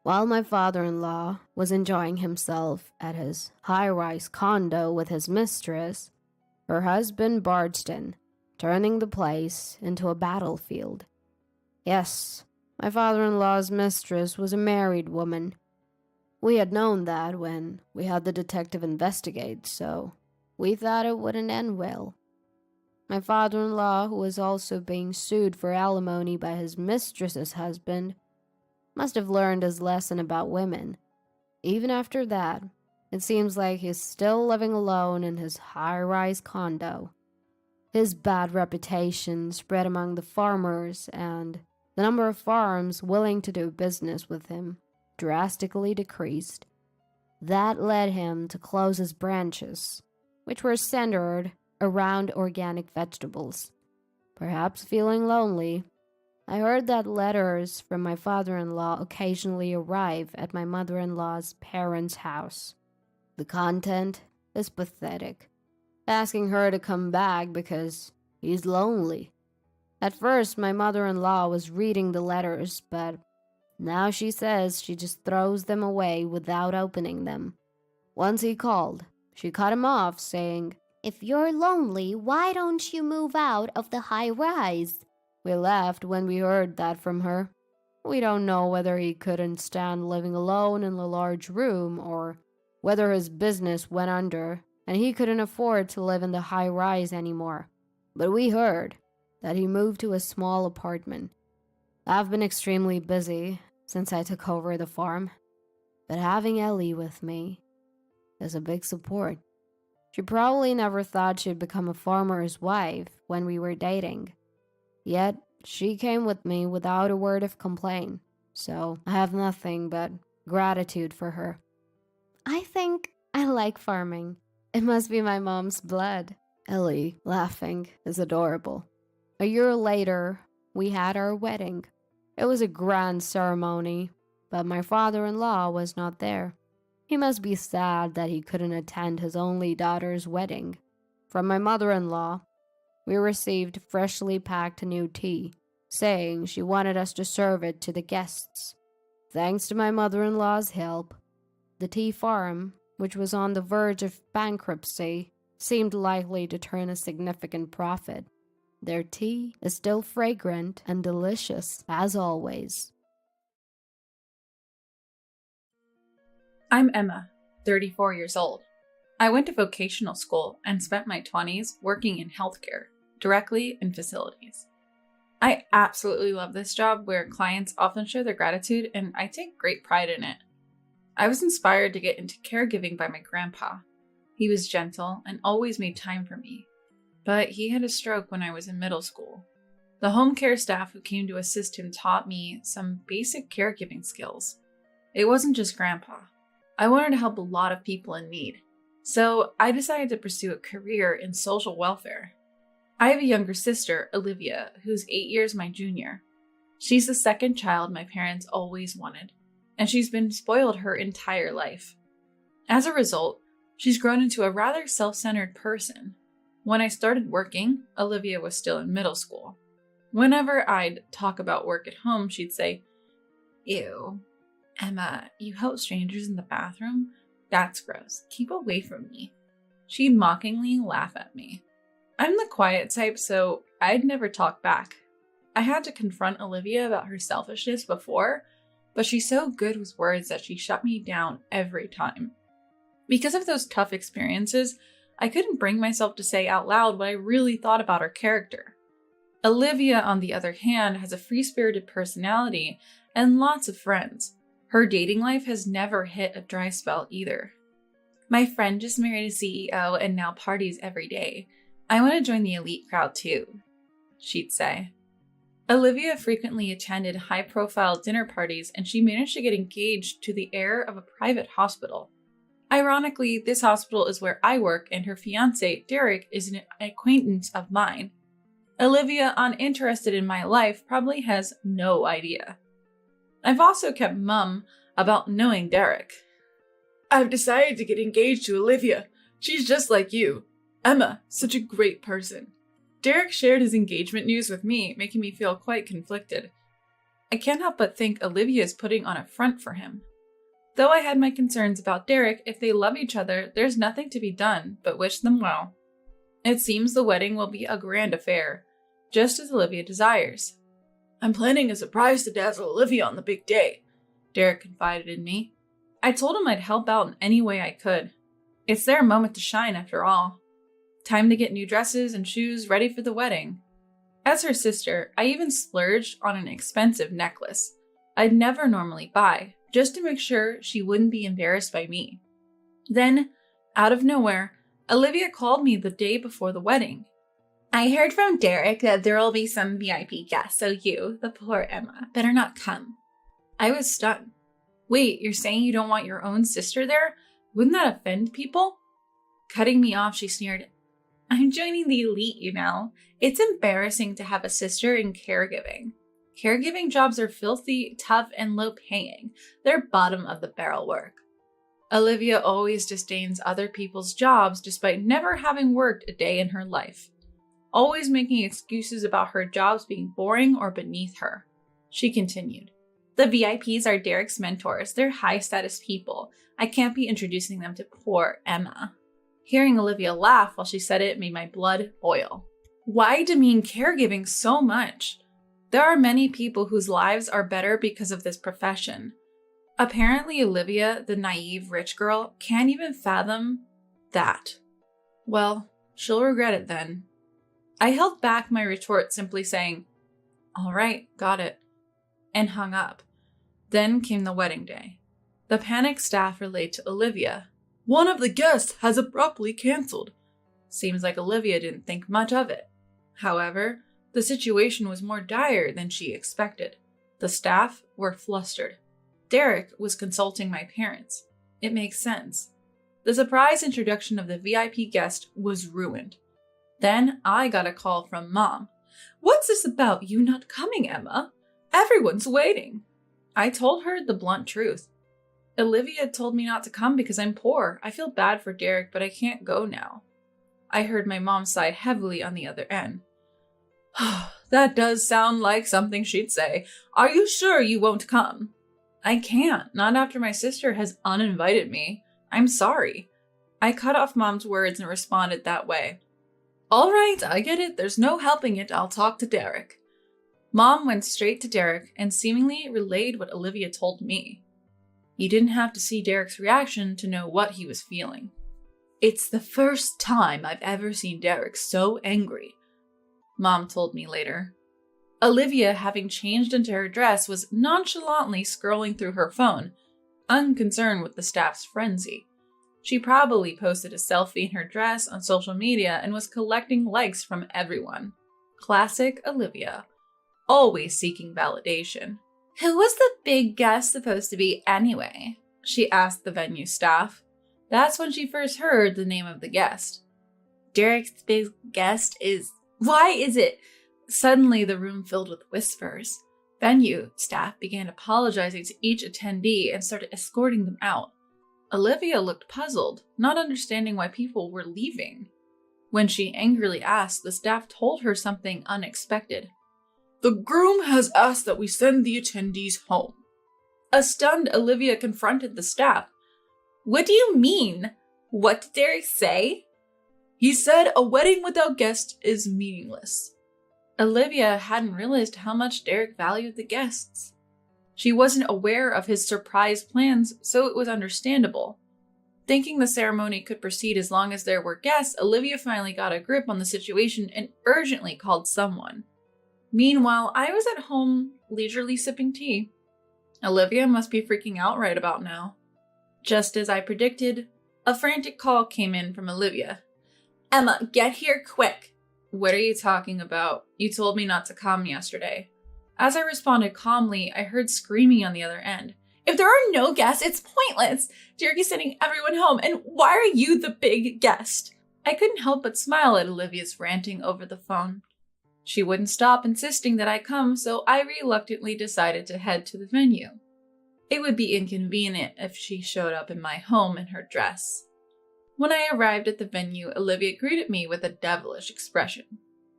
While my father-in-law was enjoying himself at his high-rise condo with his mistress, her husband barged in, turning the place into a battlefield. Yes, my father-in-law's mistress was a married woman. We had known that when we had the detective investigate, so we thought it wouldn't end well. My father-in-law, who was also being sued for alimony by his mistress's husband, must have learned his lesson about women. Even after that, it seems like he's still living alone in his high-rise condo. His bad reputation spread among the farmers, and the number of farms willing to do business with him drastically decreased. That led him to close his branches, which were centered around organic vegetables. Perhaps feeling lonely, I heard that letters from my father-in-law occasionally arrive at my mother-in-law's parents' house. The content is pathetic, asking her to come back because he's lonely. At first, my mother-in-law was reading the letters, but now she says she just throws them away without opening them. Once he called, she cut him off, saying, "If you're lonely, why don't you move out of the high rise?" We laughed when we heard that from her. We don't know whether he couldn't stand living alone in a large room or whether his business went under and he couldn't afford to live in the high rise anymore. But we heard that he moved to a small apartment. I've been extremely busy since I took over the farm, but having Ellie with me is a big support. She probably never thought she'd become a farmer's wife when we were dating. Yet, she came with me without a word of complaint, so I have nothing but gratitude for her. I think I like farming. It must be my mom's blood. Ellie, laughing, is adorable. A year later, we had our wedding. It was a grand ceremony, but my father-in-law was not there. He must be sad that he couldn't attend his only daughter's wedding. From my mother-in-law, we received freshly packed new tea, saying she wanted us to serve it to the guests. Thanks to my mother-in-law's help, the tea farm, which was on the verge of bankruptcy, seemed likely to turn a significant profit. Their tea is still fragrant and delicious, as always. I'm Emma, 34 years old. I went to vocational school and spent my 20s working in healthcare, directly in facilities. I absolutely love this job where clients often show their gratitude, and I take great pride in it. I was inspired to get into caregiving by my grandpa. He was gentle and always made time for me, but he had a stroke when I was in middle school. The home care staff who came to assist him taught me some basic caregiving skills. It wasn't just grandpa. I wanted to help a lot of people in need, so I decided to pursue a career in social welfare. I have a younger sister, Olivia, who's 8 years my junior. She's the second child my parents always wanted, and she's been spoiled her entire life. As a result, she's grown into a rather self-centered person. When I started working, Olivia was still in middle school. Whenever I'd talk about work at home, she'd say, "Ew, Emma, you help strangers in the bathroom? That's gross. Keep away from me." She'd mockingly laugh at me. I'm the quiet type, so I'd never talk back. I had to confront Olivia about her selfishness before, but she's so good with words that she shut me down every time. Because of those tough experiences, I couldn't bring myself to say out loud what I really thought about her character. Olivia, on the other hand, has a free-spirited personality and lots of friends. Her dating life has never hit a dry spell either. "My friend just married a CEO and now parties every day. I want to join the elite crowd too," she'd say. Olivia frequently attended high-profile dinner parties, and she managed to get engaged to the heir of a private hospital. Ironically, this hospital is where I work, and her fiancé, Derek, is an acquaintance of mine. Olivia, uninterested in my life, probably has no idea. I've also kept mum about knowing Derek. "I've decided to get engaged to Olivia. She's just like you. Emma, such a great person." Derek shared his engagement news with me, making me feel quite conflicted. I can't help but think Olivia is putting on a front for him. Though I had my concerns about Derek, if they love each other, there's nothing to be done but wish them well. It seems the wedding will be a grand affair, just as Olivia desires. "I'm planning a surprise to dazzle Olivia on the big day," Derek confided in me. I told him I'd help out in any way I could. It's their moment to shine after all. Time to get new dresses and shoes ready for the wedding. As her sister, I even splurged on an expensive necklace I'd never normally buy, just to make sure she wouldn't be embarrassed by me. Then, out of nowhere, Olivia called me the day before the wedding. "I heard from Derek that there will be some VIP guests, so you, the poor Emma, better not come." I was stunned. "Wait, you're saying you don't want your own sister there? Wouldn't that offend people?" Cutting me off, she sneered, "I'm joining the elite, you know. It's embarrassing to have a sister in caregiving. Caregiving jobs are filthy, tough, and low-paying. They're bottom-of-the-barrel work." Olivia always disdains other people's jobs despite never having worked a day in her life. Always making excuses about her jobs being boring or beneath her. She continued, "The VIPs are Derek's mentors. They're high-status people. I can't be introducing them to poor Emma." Hearing Olivia laugh while she said it made my blood boil. Why demean caregiving so much? There are many people whose lives are better because of this profession. Apparently, Olivia, the naive rich girl, can't even fathom that. Well, she'll regret it then. I held back my retort, simply saying, "All right, got it," and hung up. Then came the wedding day. The panicked staff relayed to Olivia, "One of the guests has abruptly canceled." Seems like Olivia didn't think much of it. However, the situation was more dire than she expected. The staff were flustered. Derek was consulting my parents. It makes sense. The surprise introduction of the VIP guest was ruined. Then I got a call from Mom. "What's this about you not coming, Emma? Everyone's waiting." I told her the blunt truth. "Olivia told me not to come because I'm poor. I feel bad for Derek, but I can't go now." I heard my mom sigh heavily on the other end. "That does sound like something she'd say. Are you sure you won't come?" "I can't, not after my sister has uninvited me. I'm sorry." I cut off Mom's words and responded that way. "All right, I get it. There's no helping it. I'll talk to Derek." Mom went straight to Derek and seemingly relayed what Olivia told me. You didn't have to see Derek's reaction to know what he was feeling. "It's the first time I've ever seen Derek so angry," Mom told me later. Olivia, having changed into her dress, was nonchalantly scrolling through her phone, unconcerned with the staff's frenzy. She probably posted a selfie in her dress on social media and was collecting likes from everyone. Classic Olivia, always seeking validation. "Who was the big guest supposed to be anyway?" she asked the venue staff. That's when she first heard the name of the guest. "Derek's big guest is Why is it? Suddenly, the room filled with whispers. Venue staff began apologizing to each attendee and started escorting them out. Olivia looked puzzled, not understanding why people were leaving. When she angrily asked, the staff told her something unexpected. The groom has asked that we send the attendees home. A stunned Olivia confronted the staff. What do you mean? What did Derek say? He said a wedding without guests is meaningless. Olivia hadn't realized how much Derek valued the guests. She wasn't aware of his surprise plans, so it was understandable. Thinking the ceremony could proceed as long as there were guests, Olivia finally got a grip on the situation and urgently called someone. Meanwhile, I was at home, leisurely sipping tea. Olivia must be freaking out right about now. Just as I predicted, a frantic call came in from Olivia. Emma, get here quick. What are you talking about? You told me not to come yesterday. As I responded calmly, I heard screaming on the other end. If there are no guests, it's pointless. Derek is sending everyone home, and why are you the big guest? I couldn't help but smile at Olivia's ranting over the phone. She wouldn't stop insisting that I come, so I reluctantly decided to head to the venue. It would be inconvenient if she showed up in my home in her dress. When I arrived at the venue, Olivia greeted me with a devilish expression.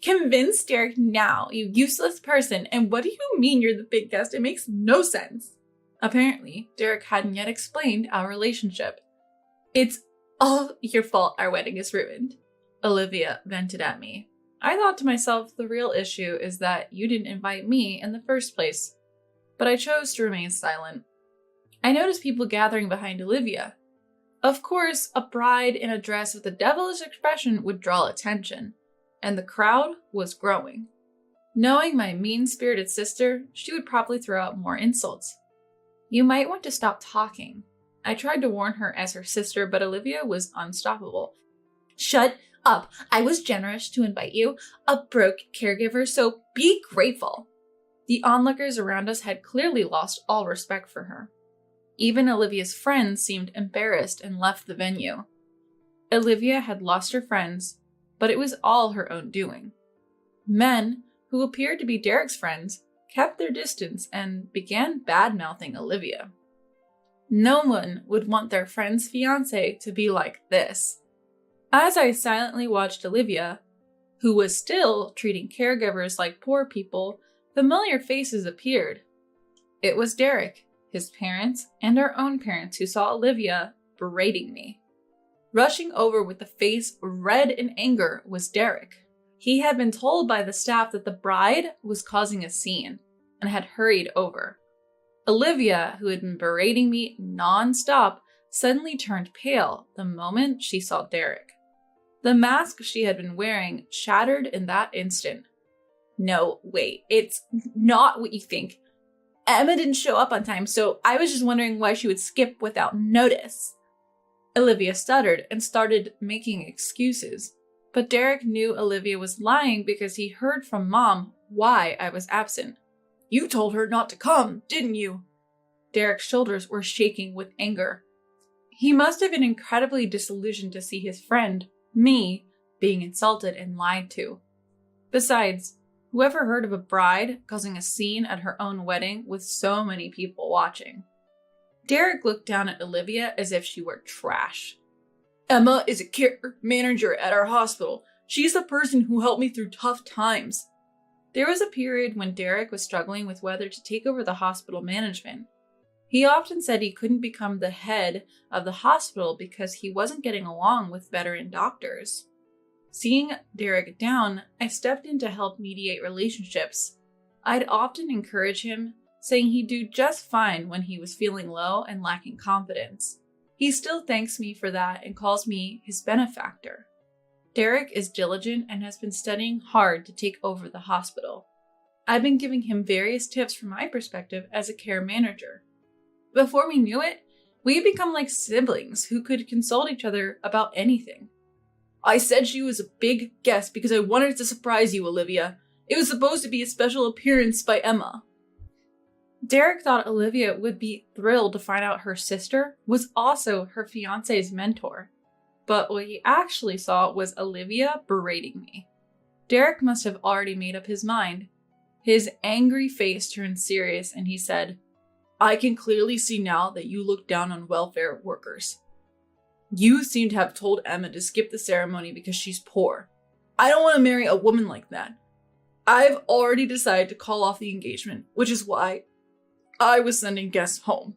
Convince Derek now, you useless person, and what do you mean you're the big guest? It makes no sense. Apparently, Derek hadn't yet explained our relationship. It's all your fault our wedding is ruined, Olivia vented at me. I thought to myself, the real issue is that you didn't invite me in the first place. But I chose to remain silent. I noticed people gathering behind Olivia. Of course, a bride in a dress with a devilish expression would draw attention, and the crowd was growing. Knowing my mean-spirited sister, she would probably throw out more insults. You might want to stop talking. I tried to warn her as her sister, but Olivia was unstoppable. Shut up. I was generous to invite you, a broke caregiver, so be grateful. The onlookers around us had clearly lost all respect for her. Even Olivia's friends seemed embarrassed and left the venue. Olivia had lost her friends, but it was all her own doing. Men, who appeared to be Derek's friends, kept their distance and began bad-mouthing Olivia. No one would want their friend's fiancé to be like this. As I silently watched Olivia, who was still treating caregivers like poor people, familiar faces appeared. It was Derek, his parents, and our own parents who saw Olivia berating me. Rushing over with a face red in anger was Derek. He had been told by the staff that the bride was causing a scene and had hurried over. Olivia, who had been berating me non-stop, suddenly turned pale the moment she saw Derek. The mask she had been wearing shattered in that instant. No, wait, it's not what you think. Emma didn't show up on time, so I was just wondering why she would skip without notice. Olivia stuttered and started making excuses. But Derek knew Olivia was lying because he heard from Mom why I was absent. You told her not to come, didn't you? Derek's shoulders were shaking with anger. He must have been incredibly disillusioned to see his friend, me, being insulted and lied to. Besides, whoever heard of a bride causing a scene at her own wedding with so many people watching? Derek looked down at Olivia as if she were trash. Emma is a care manager at our hospital. She's the person who helped me through tough times. There was a period when Derek was struggling with whether to take over the hospital management. He often said he couldn't become the head of the hospital because he wasn't getting along with veteran doctors. Seeing Derek down, I stepped in to help mediate relationships. I'd often encourage him, saying he'd do just fine when he was feeling low and lacking confidence. He still thanks me for that and calls me his benefactor. Derek is diligent and has been studying hard to take over the hospital. I've been giving him various tips from my perspective as a care manager. Before we knew it, we had become like siblings who could consult each other about anything. I said she was a big guest because I wanted to surprise you, Olivia. It was supposed to be a special appearance by Emma. Derek thought Olivia would be thrilled to find out her sister was also her fiancé's mentor. But what he actually saw was Olivia berating me. Derek must have already made up his mind. His angry face turned serious and he said, "I can clearly see now that you look down on welfare workers. You seem to have told Emma to skip the ceremony because she's poor. I don't want to marry a woman like that. I've already decided to call off the engagement, which is why I was sending guests home."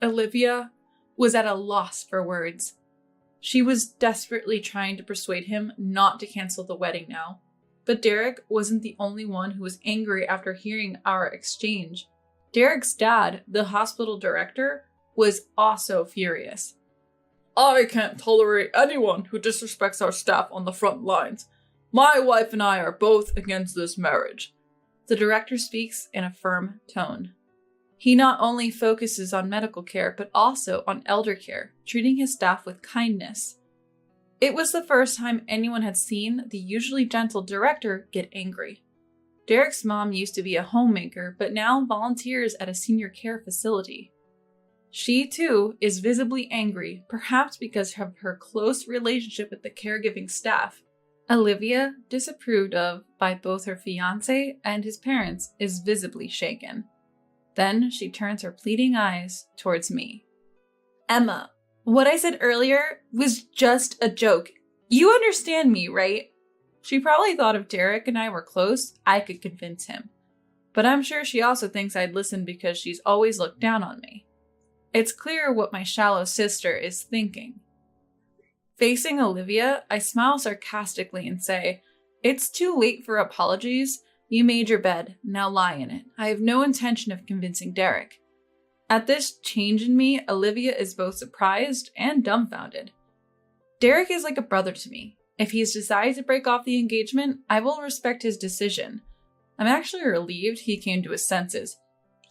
Olivia was at a loss for words. She was desperately trying to persuade him not to cancel the wedding now. But Derek wasn't the only one who was angry after hearing our exchange. Derek's dad, the hospital director, was also furious. "I can't tolerate anyone who disrespects our staff on the front lines. My wife and I are both against this marriage." The director speaks in a firm tone. He not only focuses on medical care, but also on elder care, treating his staff with kindness. It was the first time anyone had seen the usually gentle director get angry. Derek's mom used to be a homemaker, but now volunteers at a senior care facility. She, too, is visibly angry, perhaps because of her close relationship with the caregiving staff. Olivia, disapproved of by both her fiancé and his parents, is visibly shaken. Then she turns her pleading eyes towards me. "Emma, what I said earlier was just a joke. You understand me, right?" She probably thought if Derek and I were close, I could convince him. But I'm sure she also thinks I'd listen because she's always looked down on me. It's clear what my shallow sister is thinking. Facing Olivia, I smile sarcastically and say, "It's too late for apologies. You made your bed, now lie in it. I have no intention of convincing Derek." At this change in me, Olivia is both surprised and dumbfounded. Derek is like a brother to me. If he's decided to break off the engagement, I will respect his decision. I'm actually relieved he came to his senses.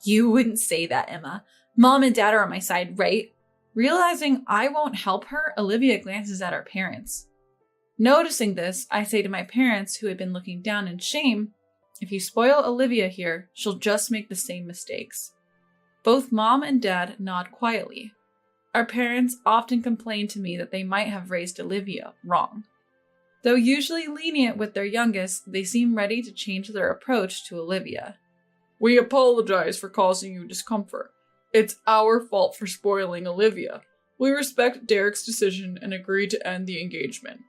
"You wouldn't say that, Emma. Mom and Dad are on my side, right?" Realizing I won't help her, Olivia glances at our parents. Noticing this, I say to my parents, who had been looking down in shame, "If you spoil Olivia here, she'll just make the same mistakes." Both Mom and Dad nod quietly. Our parents often complain to me that they might have raised Olivia wrong. Though usually lenient with their youngest, they seem ready to change their approach to Olivia. "We apologize for causing you discomfort. It's our fault for spoiling Olivia. We respect Derek's decision and agree to end the engagement."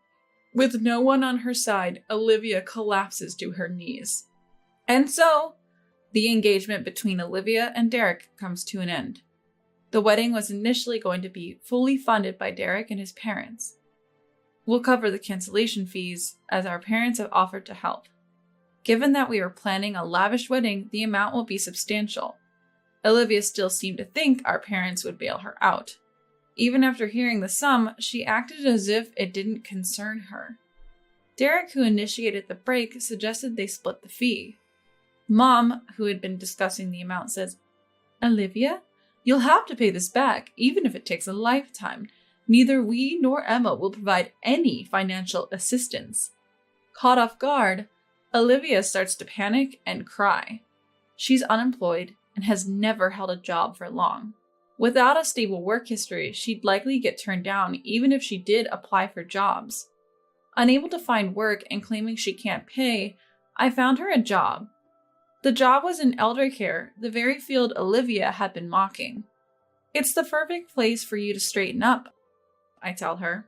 With no one on her side, Olivia collapses to her knees. And so, the engagement between Olivia and Derek comes to an end. The wedding was initially going to be fully funded by Derek and his parents. We'll cover the cancellation fees, as our parents have offered to help. Given that we were planning a lavish wedding, the amount will be substantial. Olivia still seemed to think our parents would bail her out. Even after hearing the sum, she acted as if it didn't concern her. Derek, who initiated the break, suggested they split the fee. Mom, who had been discussing the amount, says, "Olivia, you'll have to pay this back, even if it takes a lifetime. Neither we nor Emma will provide any financial assistance." Caught off guard, Olivia starts to panic and cry. She's unemployed and has never held a job for long. Without a stable work history, she'd likely get turned down even if she did apply for jobs. Unable to find work and claiming she can't pay, I found her a job. The job was in elder care, the very field Olivia had been mocking. "It's the perfect place for you to straighten up," I tell her.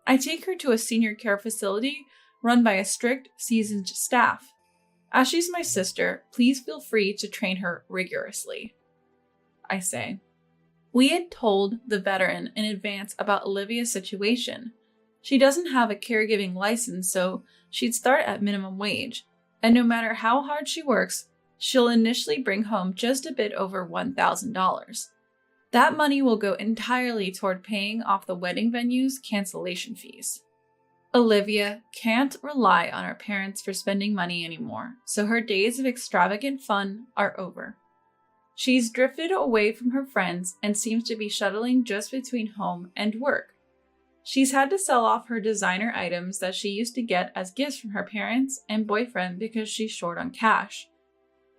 I take her to a senior care facility run by a strict, seasoned staff. As she's my sister, please feel free to train her rigorously, I say. We had told the veteran in advance about Olivia's situation. She doesn't have a caregiving license, so she'd start at minimum wage, and no matter how hard she works, she'll initially bring home just a bit over $1,000. That money will go entirely toward paying off the wedding venue's cancellation fees. Olivia can't rely on her parents for spending money anymore, so her days of extravagant fun are over. She's drifted away from her friends and seems to be shuttling just between home and work. She's had to sell off her designer items that she used to get as gifts from her parents and boyfriend because she's short on cash.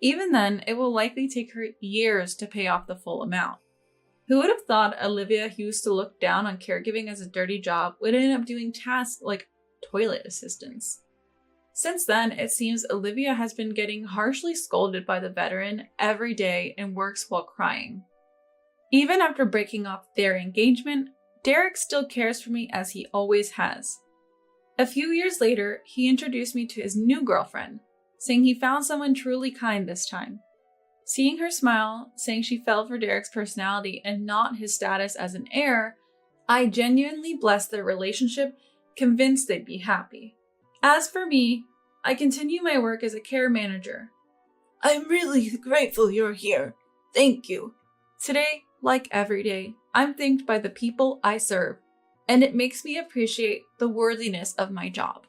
Even then, it will likely take her years to pay off the full amount. Who would have thought Olivia, who used to look down on caregiving as a dirty job, would end up doing tasks like toilet assistance? Since then, it seems Olivia has been getting harshly scolded by the veteran every day and works while crying. Even after breaking off their engagement, Derek still cares for me as he always has. A few years later, he introduced me to his new girlfriend, saying he found someone truly kind this time. Seeing her smile, saying she fell for Derek's personality and not his status as an heir, I genuinely blessed their relationship, convinced they'd be happy. As for me, I continue my work as a care manager. I'm really grateful you're here. Thank you. Today, like every day, I'm thanked by the people I serve, and it makes me appreciate the worthiness of my job.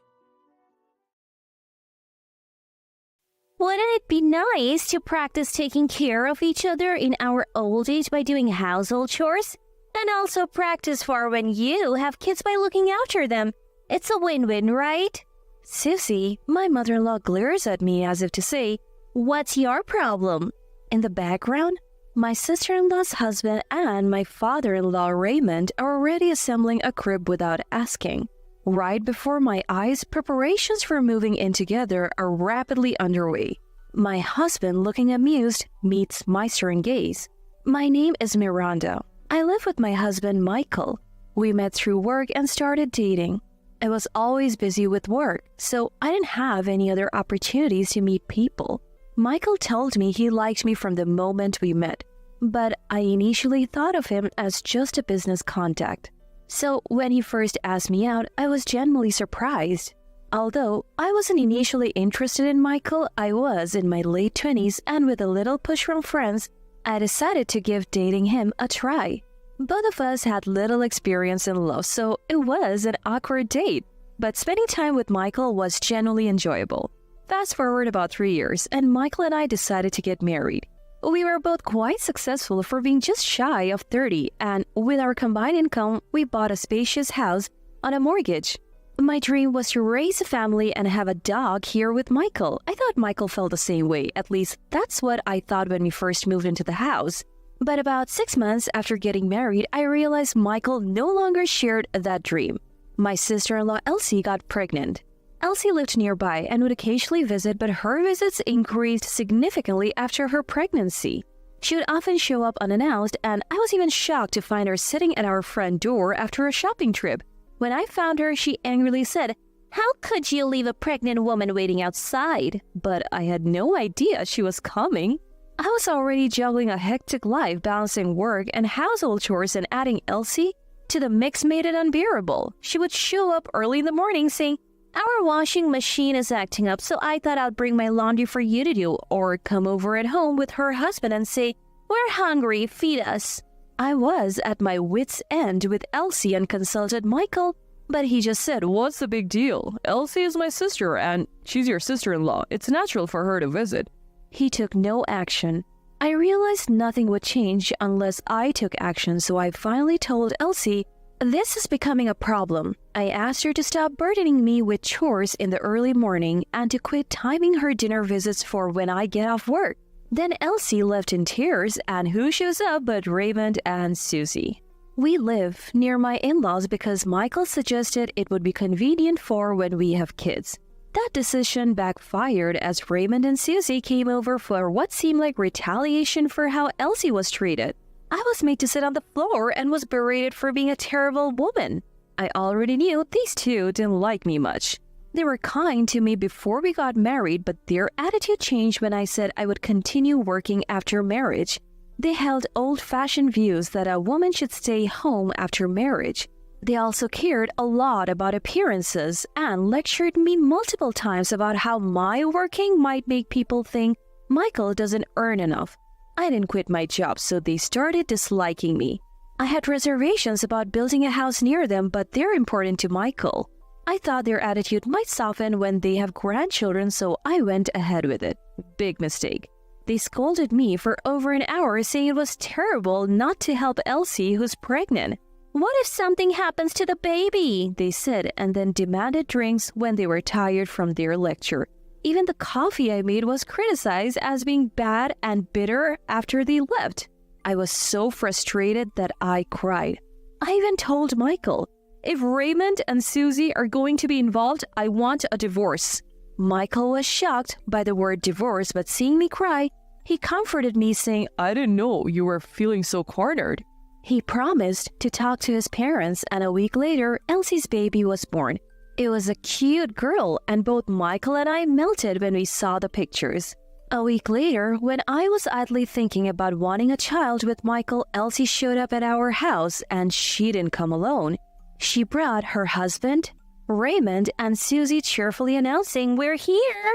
Wouldn't it be nice to practice taking care of each other in our old age by doing household chores? And also practice for when you have kids by looking after them. It's a win-win, right? Susie, my mother-in-law glares at me as if to say, "What's your problem?" In the background, my sister-in-law's husband and my father-in-law Raymond are already assembling a crib without asking. Right before my eyes, preparations for moving in together are rapidly underway. My husband, looking amused, meets my stern gaze. My name is Miranda. I live with my husband, Michael. We met through work and started dating. I was always busy with work, so I didn't have any other opportunities to meet people. Michael told me he liked me from the moment we met, but I initially thought of him as just a business contact. So when he first asked me out, I was genuinely surprised. Although I wasn't initially interested in Michael, I was in my late 20s, and with a little push from friends, I decided to give dating him a try. Both of us had little experience in love, so it was an awkward date. But spending time with Michael was genuinely enjoyable. Fast forward about 3 years, and Michael and I decided to get married. We were both quite successful for being just shy of 30, and with our combined income, we bought a spacious house on a mortgage. My dream was to raise a family and have a dog here with Michael. I thought Michael felt the same way. At least that's what I thought when we first moved into the house. But about 6 months after getting married, I realized Michael no longer shared that dream. My sister-in-law Elsie got pregnant. Elsie lived nearby and would occasionally visit, but her visits increased significantly after her pregnancy. She would often show up unannounced, and I was even shocked to find her sitting at our front door after a shopping trip. When I found her, she angrily said, "How could you leave a pregnant woman waiting outside?" But I had no idea she was coming. I was already juggling a hectic life, balancing work and household chores, and adding Elsie to the mix made it unbearable. She would show up early in the morning saying, "Our washing machine is acting up, so I thought I'd bring my laundry for you to do," or come over at home with her husband and say, "We're hungry, feed us." I was at my wit's end with Elsie and consulted Michael, but he just said, "What's the big deal? Elsie is my sister and she's your sister-in-law. It's natural for her to visit." He took no action. I realized nothing would change unless I took action, so I finally told Elsie, "This is becoming a problem." I asked her to stop burdening me with chores in the early morning and to quit timing her dinner visits for when I get off work. Then Elsie left in tears, and who shows up but Raymond and Susie. We live near my in-laws because Michael suggested it would be convenient for when we have kids. That decision backfired as Raymond and Susie came over for what seemed like retaliation for how Elsie was treated. I was made to sit on the floor and was berated for being a terrible woman. I already knew these two didn't like me much. They were kind to me before we got married, but their attitude changed when I said I would continue working after marriage. They held old-fashioned views that a woman should stay home after marriage. They also cared a lot about appearances and lectured me multiple times about how my working might make people think Michael doesn't earn enough. I didn't quit my job, so they started disliking me. I had reservations about building a house near them, but they're important to Michael. I thought their attitude might soften when they have grandchildren, so I went ahead with it. Big mistake. They scolded me for over an hour, saying it was terrible not to help Elsie, who's pregnant. "What if something happens to the baby?" they said, and then demanded drinks when they were tired from their lecture. Even the coffee I made was criticized as being bad and bitter after they left. I was so frustrated that I cried. I even told Michael, "If Raymond and Susie are going to be involved, I want a divorce." Michael was shocked by the word divorce, but seeing me cry, he comforted me saying, I didn't know you were feeling so cornered. he promised to talk to his parents, and a week later, Elsie's baby was born. It was a cute girl, and both Michael and I melted when we saw the pictures. A week later, when I was idly thinking about wanting a child with Michael, Elsie showed up at our house, and she didn't come alone. She brought her husband, Raymond, and Susie, cheerfully announcing, "We're here!"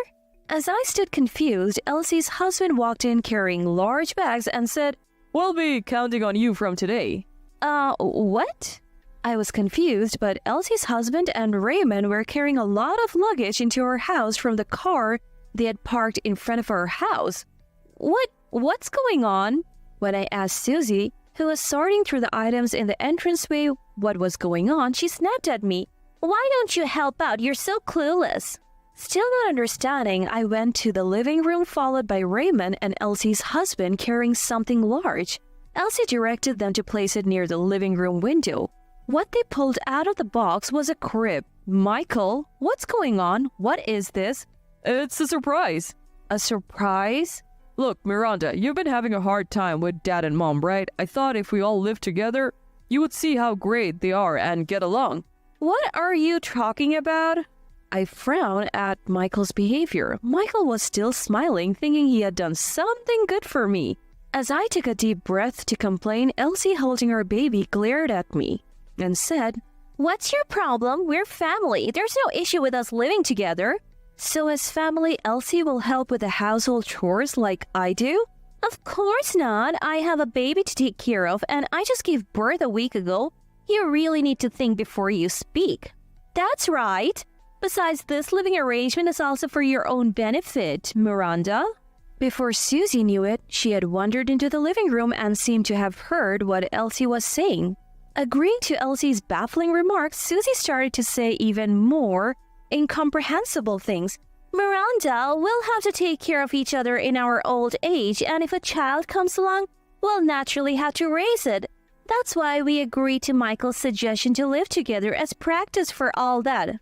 As I stood confused, Elsie's husband walked in carrying large bags and said, We'll be counting on you from today. What? I was confused, but Elsie's husband and Raymond were carrying a lot of luggage into our house from the car they had parked in front of our house. What's going on? When I asked Susie, who was sorting through the items in the entranceway, what was going on, she snapped at me. "Why don't you help out? You're so clueless." Still not understanding, I went to the living room, followed by Raymond and Elsie's husband carrying something large. Elsie directed them to place it near the living room window. What they pulled out of the box was a crib. "Michael, what's going on? What is this?" It's a surprise. "A surprise?" Look, Miranda, you've been having a hard time with Dad and Mom, right? I thought if we all lived together, you would see how great they are and get along. "What are you talking about?" I frowned at Michael's behavior. Michael was still smiling, thinking he had done something good for me. As I took a deep breath to complain, Elsie, holding her baby, glared at me and said, "What's your problem? We're family. There's no issue with us living together." "So as family, Elsie will help with the household chores like I do?" "Of course not. I have a baby to take care of, and I just gave birth a week ago. You really need to think before you speak." "That's right. Besides, this living arrangement is also for your own benefit, Miranda." Before Susie knew it, she had wandered into the living room and seemed to have heard what Elsie was saying. Agreeing to Elsie's baffling remarks, Susie started to say even more incomprehensible things. "Miranda, we'll have to take care of each other in our old age, and if a child comes along, we'll naturally have to raise it. That's why we agreed to Michael's suggestion to live together as practice for all that."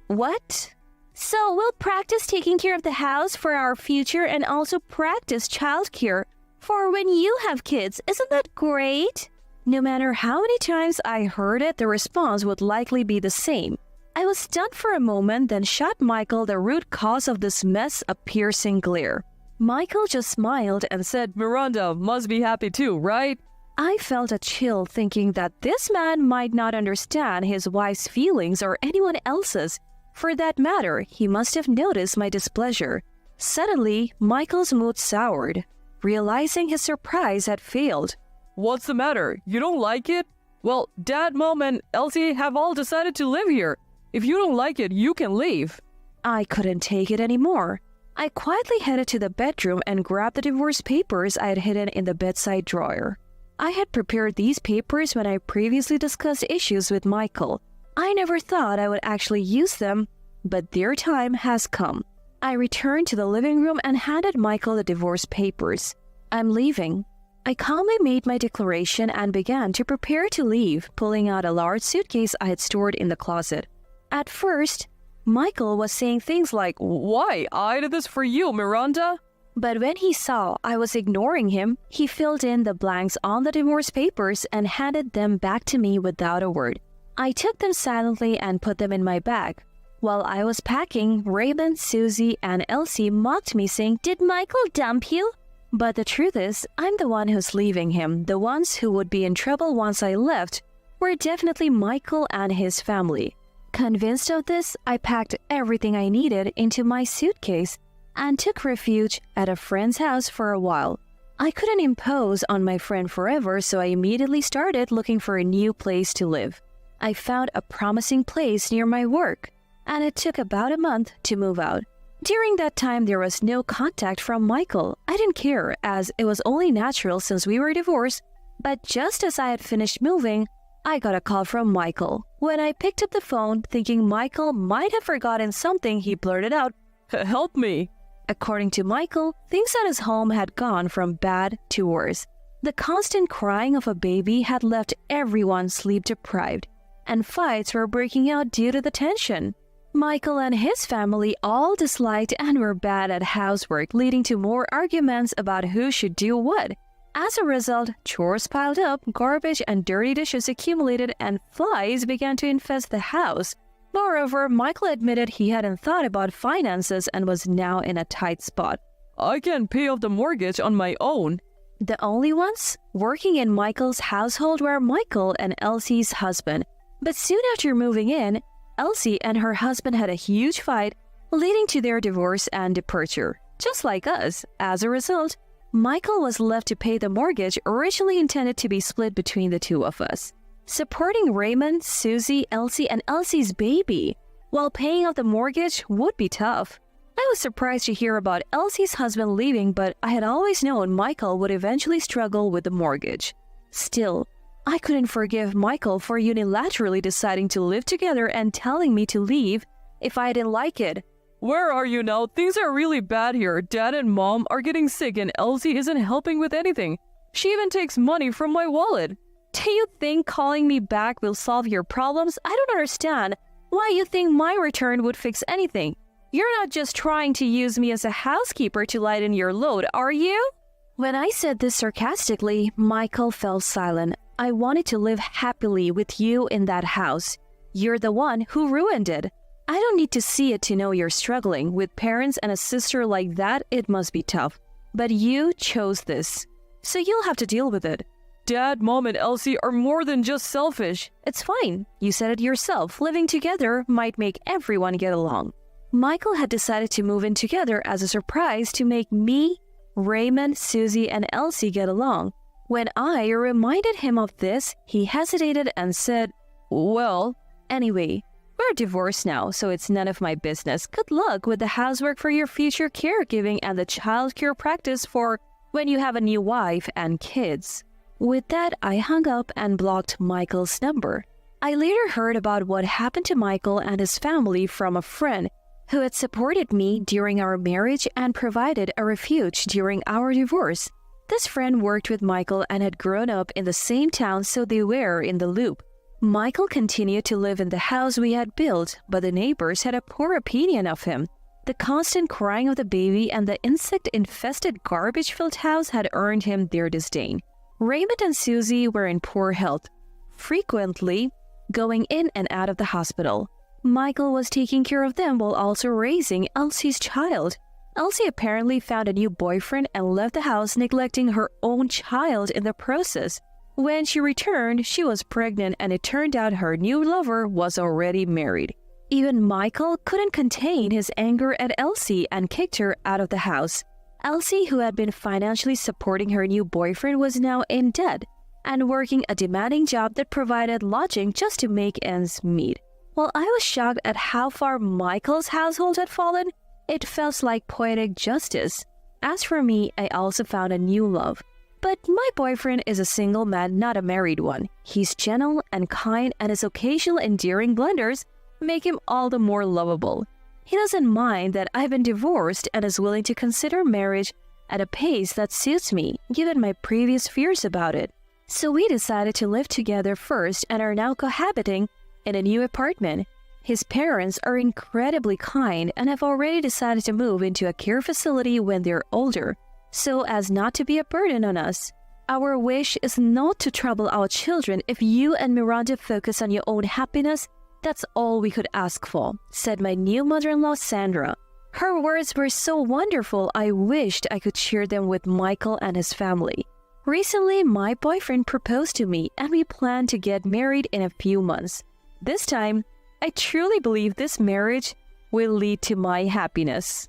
What? "So we'll practice taking care of the house for our future and also practice childcare for when you have kids. Isn't that great?" No matter how many times I heard it, the response would likely be the same. I was stunned for a moment, then shot Michael, the root cause of this mess, a piercing glare. Michael just smiled and said, Miranda must be happy too, right? I felt a chill, thinking that this man might not understand his wife's feelings or anyone else's. For that matter, he must have noticed my displeasure. Suddenly, Michael's mood soured, realizing his surprise had failed. What's the matter? You don't like it? Well, Dad, Mom, and Elsie have all decided to live here. If you don't like it, you can leave. I couldn't take it anymore. I quietly headed to the bedroom and grabbed the divorce papers I had hidden in the bedside drawer. I had prepared these papers when I previously discussed issues with Michael. I never thought I would actually use them, but their time has come. I returned to the living room and handed Michael the divorce papers. "I'm leaving." I calmly made my declaration and began to prepare to leave, pulling out a large suitcase I had stored in the closet. At first, Michael was saying things like, Why? I did this for you, Miranda. But when he saw I was ignoring him, he filled in the blanks on the divorce papers and handed them back to me without a word. I took them silently and put them in my bag. While I was packing, Raymond, Susie, and Elsie mocked me, saying, "Did Michael dump you?" But the truth is, I'm the one who's leaving him. The ones who would be in trouble once I left were definitely Michael and his family. Convinced of this, I packed everything I needed into my suitcase and took refuge at a friend's house for a while. I couldn't impose on my friend forever, so I immediately started looking for a new place to live. I found a promising place near my work, and it took about a month to move out. During that time, there was no contact from Michael. I didn't care, as it was only natural since we were divorced, but just as I had finished moving, I got a call from Michael. When I picked up the phone, thinking Michael might have forgotten something, he blurted out, Help me. According to Michael, things at his home had gone from bad to worse. The constant crying of a baby had left everyone sleep-deprived, and fights were breaking out due to the tension. Michael and his family all disliked and were bad at housework, leading to more arguments about who should do what. As a result, chores piled up, garbage and dirty dishes accumulated, and flies began to infest the house. Moreover, Michael admitted he hadn't thought about finances and was now in a tight spot. I can't pay off the mortgage on my own. The only ones working in Michael's household were Michael and Elsie's husband. But soon after moving in, Elsie and her husband had a huge fight, leading to their divorce and departure. Just like us, as a result, Michael was left to pay the mortgage originally intended to be split between the two of us. Supporting Raymond, Susie, Elsie, and Elsie's baby while paying off the mortgage would be tough. I was surprised to hear about Elsie's husband leaving, but I had always known Michael would eventually struggle with the mortgage. Still, I couldn't forgive Michael for unilaterally deciding to live together and telling me to leave if I didn't like it. Where are you now? Things are really bad here. Dad and Mom are getting sick and Elsie isn't helping with anything. She even takes money from my wallet. Do you think calling me back will solve your problems? I don't understand why you think my return would fix anything. You're not just trying to use me as a housekeeper to lighten your load, are you? When I said this sarcastically, Michael fell silent. I wanted to live happily with you in that house. You're the one who ruined it. I don't need to see it to know you're struggling. With parents and a sister like that, it must be tough. But you chose this, so you'll have to deal with it. Dad, Mom, and Elsie are more than just selfish. It's fine. You said it yourself. Living together might make everyone get along. Michael had decided to move in together as a surprise to make me, Raymond, Susie, and Elsie get along. When I reminded him of this, he hesitated and said, "Well, anyway, we're divorced now, so it's none of my business. Good luck with the housework for your future caregiving and the childcare practice for when you have a new wife and kids." With that, I hung up and blocked Michael's number. I later heard about what happened to Michael and his family from a friend who had supported me during our marriage and provided a refuge during our divorce. This friend worked with Michael and had grown up in the same town, so they were in the loop. Michael continued to live in the house we had built, but the neighbors had a poor opinion of him. The constant crying of the baby and the insect-infested garbage-filled house had earned him their disdain. Raymond and Susie were in poor health, frequently going in and out of the hospital. Michael was taking care of them while also raising Elsie's child. Elsie apparently found a new boyfriend and left the house, neglecting her own child in the process. When she returned, she was pregnant, and it turned out her new lover was already married. Even Michael couldn't contain his anger at Elsie and kicked her out of the house. Elsie, who had been financially supporting her new boyfriend, was now in debt and working a demanding job that provided lodging just to make ends meet. While I was shocked at how far Michael's household had fallen, it felt like poetic justice. As for me, I also found a new love. But my boyfriend is a single man, not a married one. He's gentle and kind, and his occasional endearing blunders make him all the more lovable. He doesn't mind that I've been divorced and is willing to consider marriage at a pace that suits me, given my previous fears about it. So we decided to live together first and are now cohabiting in a new apartment. His parents are incredibly kind and have already decided to move into a care facility when they're older, so as not to be a burden on us. Our wish is not to trouble our children. If you and Miranda focus on your own happiness, that's all we could ask for," said my new mother-in-law, Sandra. Her words were so wonderful, I wished I could share them with Michael and his family. Recently, my boyfriend proposed to me, and we plan to get married in a few months. This time, I truly believe this marriage will lead to my happiness.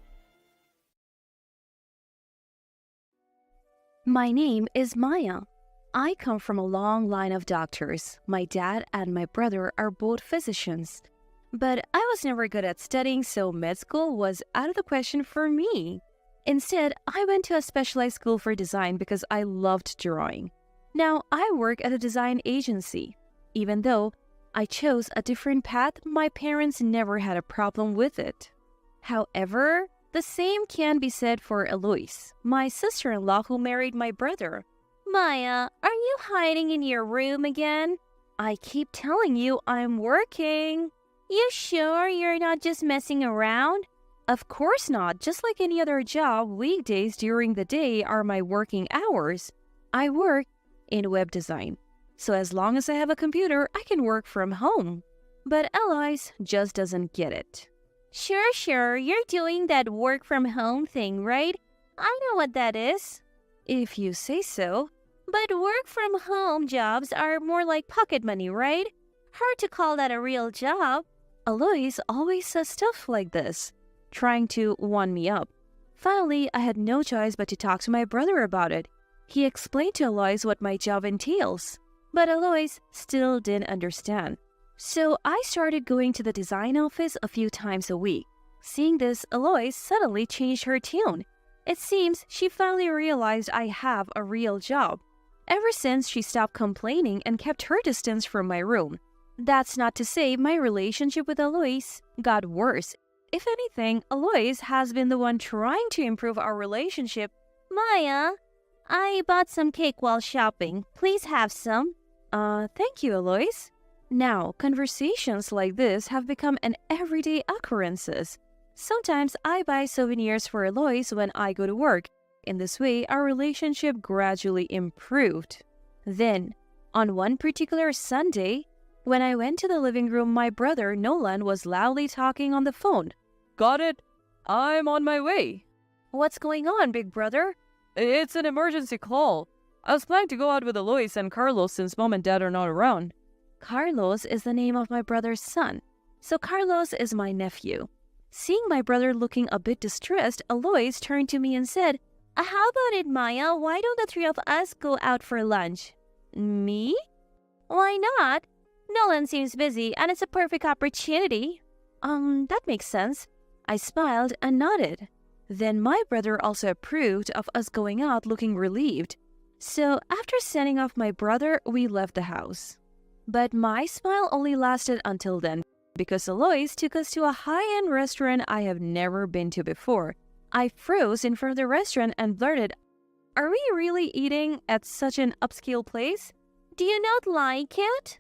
My name is Maya. I come from a long line of doctors. My dad and my brother are both physicians. But I was never good at studying, so med school was out of the question for me. Instead, I went to a specialized school for design because I loved drawing. Now, I work at a design agency. Even though I chose a different path, my parents never had a problem with it. However, the same can be said for Eloise, my sister-in-law who married my brother. "Maya, are you hiding in your room again? I keep telling you I'm working." You sure you're not just messing around? Of course not. Just like any other job, weekdays during the day are my working hours. I work in web design. So as long as I have a computer, I can work from home. But Eloise just doesn't get it. Sure, you're doing that work from home thing, right? I know what that is. If you say so. But work from home jobs are more like pocket money, right? Hard to call that a real job. Eloise always says stuff like this, trying to one me up. Finally, I had no choice but to talk to my brother about it. He explained to Eloise what my job entails, but Eloise still didn't understand. So I started going to the design office a few times a week. Seeing this, Eloise suddenly changed her tune. It seems she finally realized I have a real job. Ever since, she stopped complaining and kept her distance from my room. That's not to say my relationship with Eloise got worse. If anything, Eloise has been the one trying to improve our relationship. Maya, I bought some cake while shopping. Please have some. Thank you, Eloise. Now, conversations like this have become an everyday occurrences. Sometimes I buy souvenirs for Eloise when I go to work. In this way, our relationship gradually improved. Then, on one particular Sunday, when I went to the living room, my brother Nolan was loudly talking on the phone. Got it? I'm on my way. What's going on, big brother? It's an emergency call. I was planning to go out with Eloise and Carlos since mom and dad are not around. Carlos is the name of my brother's son, so Carlos is my nephew. Seeing my brother looking a bit distressed, Eloise turned to me and said, How about it, Maya? Why don't the three of us go out for lunch? Me? Why not? Nolan seems busy, and it's a perfect opportunity. That makes sense. I smiled and nodded. Then my brother also approved of us going out looking relieved. So after sending off my brother, we left the house. But my smile only lasted until then, because Eloise took us to a high-end restaurant I have never been to before. I froze in front of the restaurant and blurted, "Are we really eating at such an upscale place?" Do you not like it?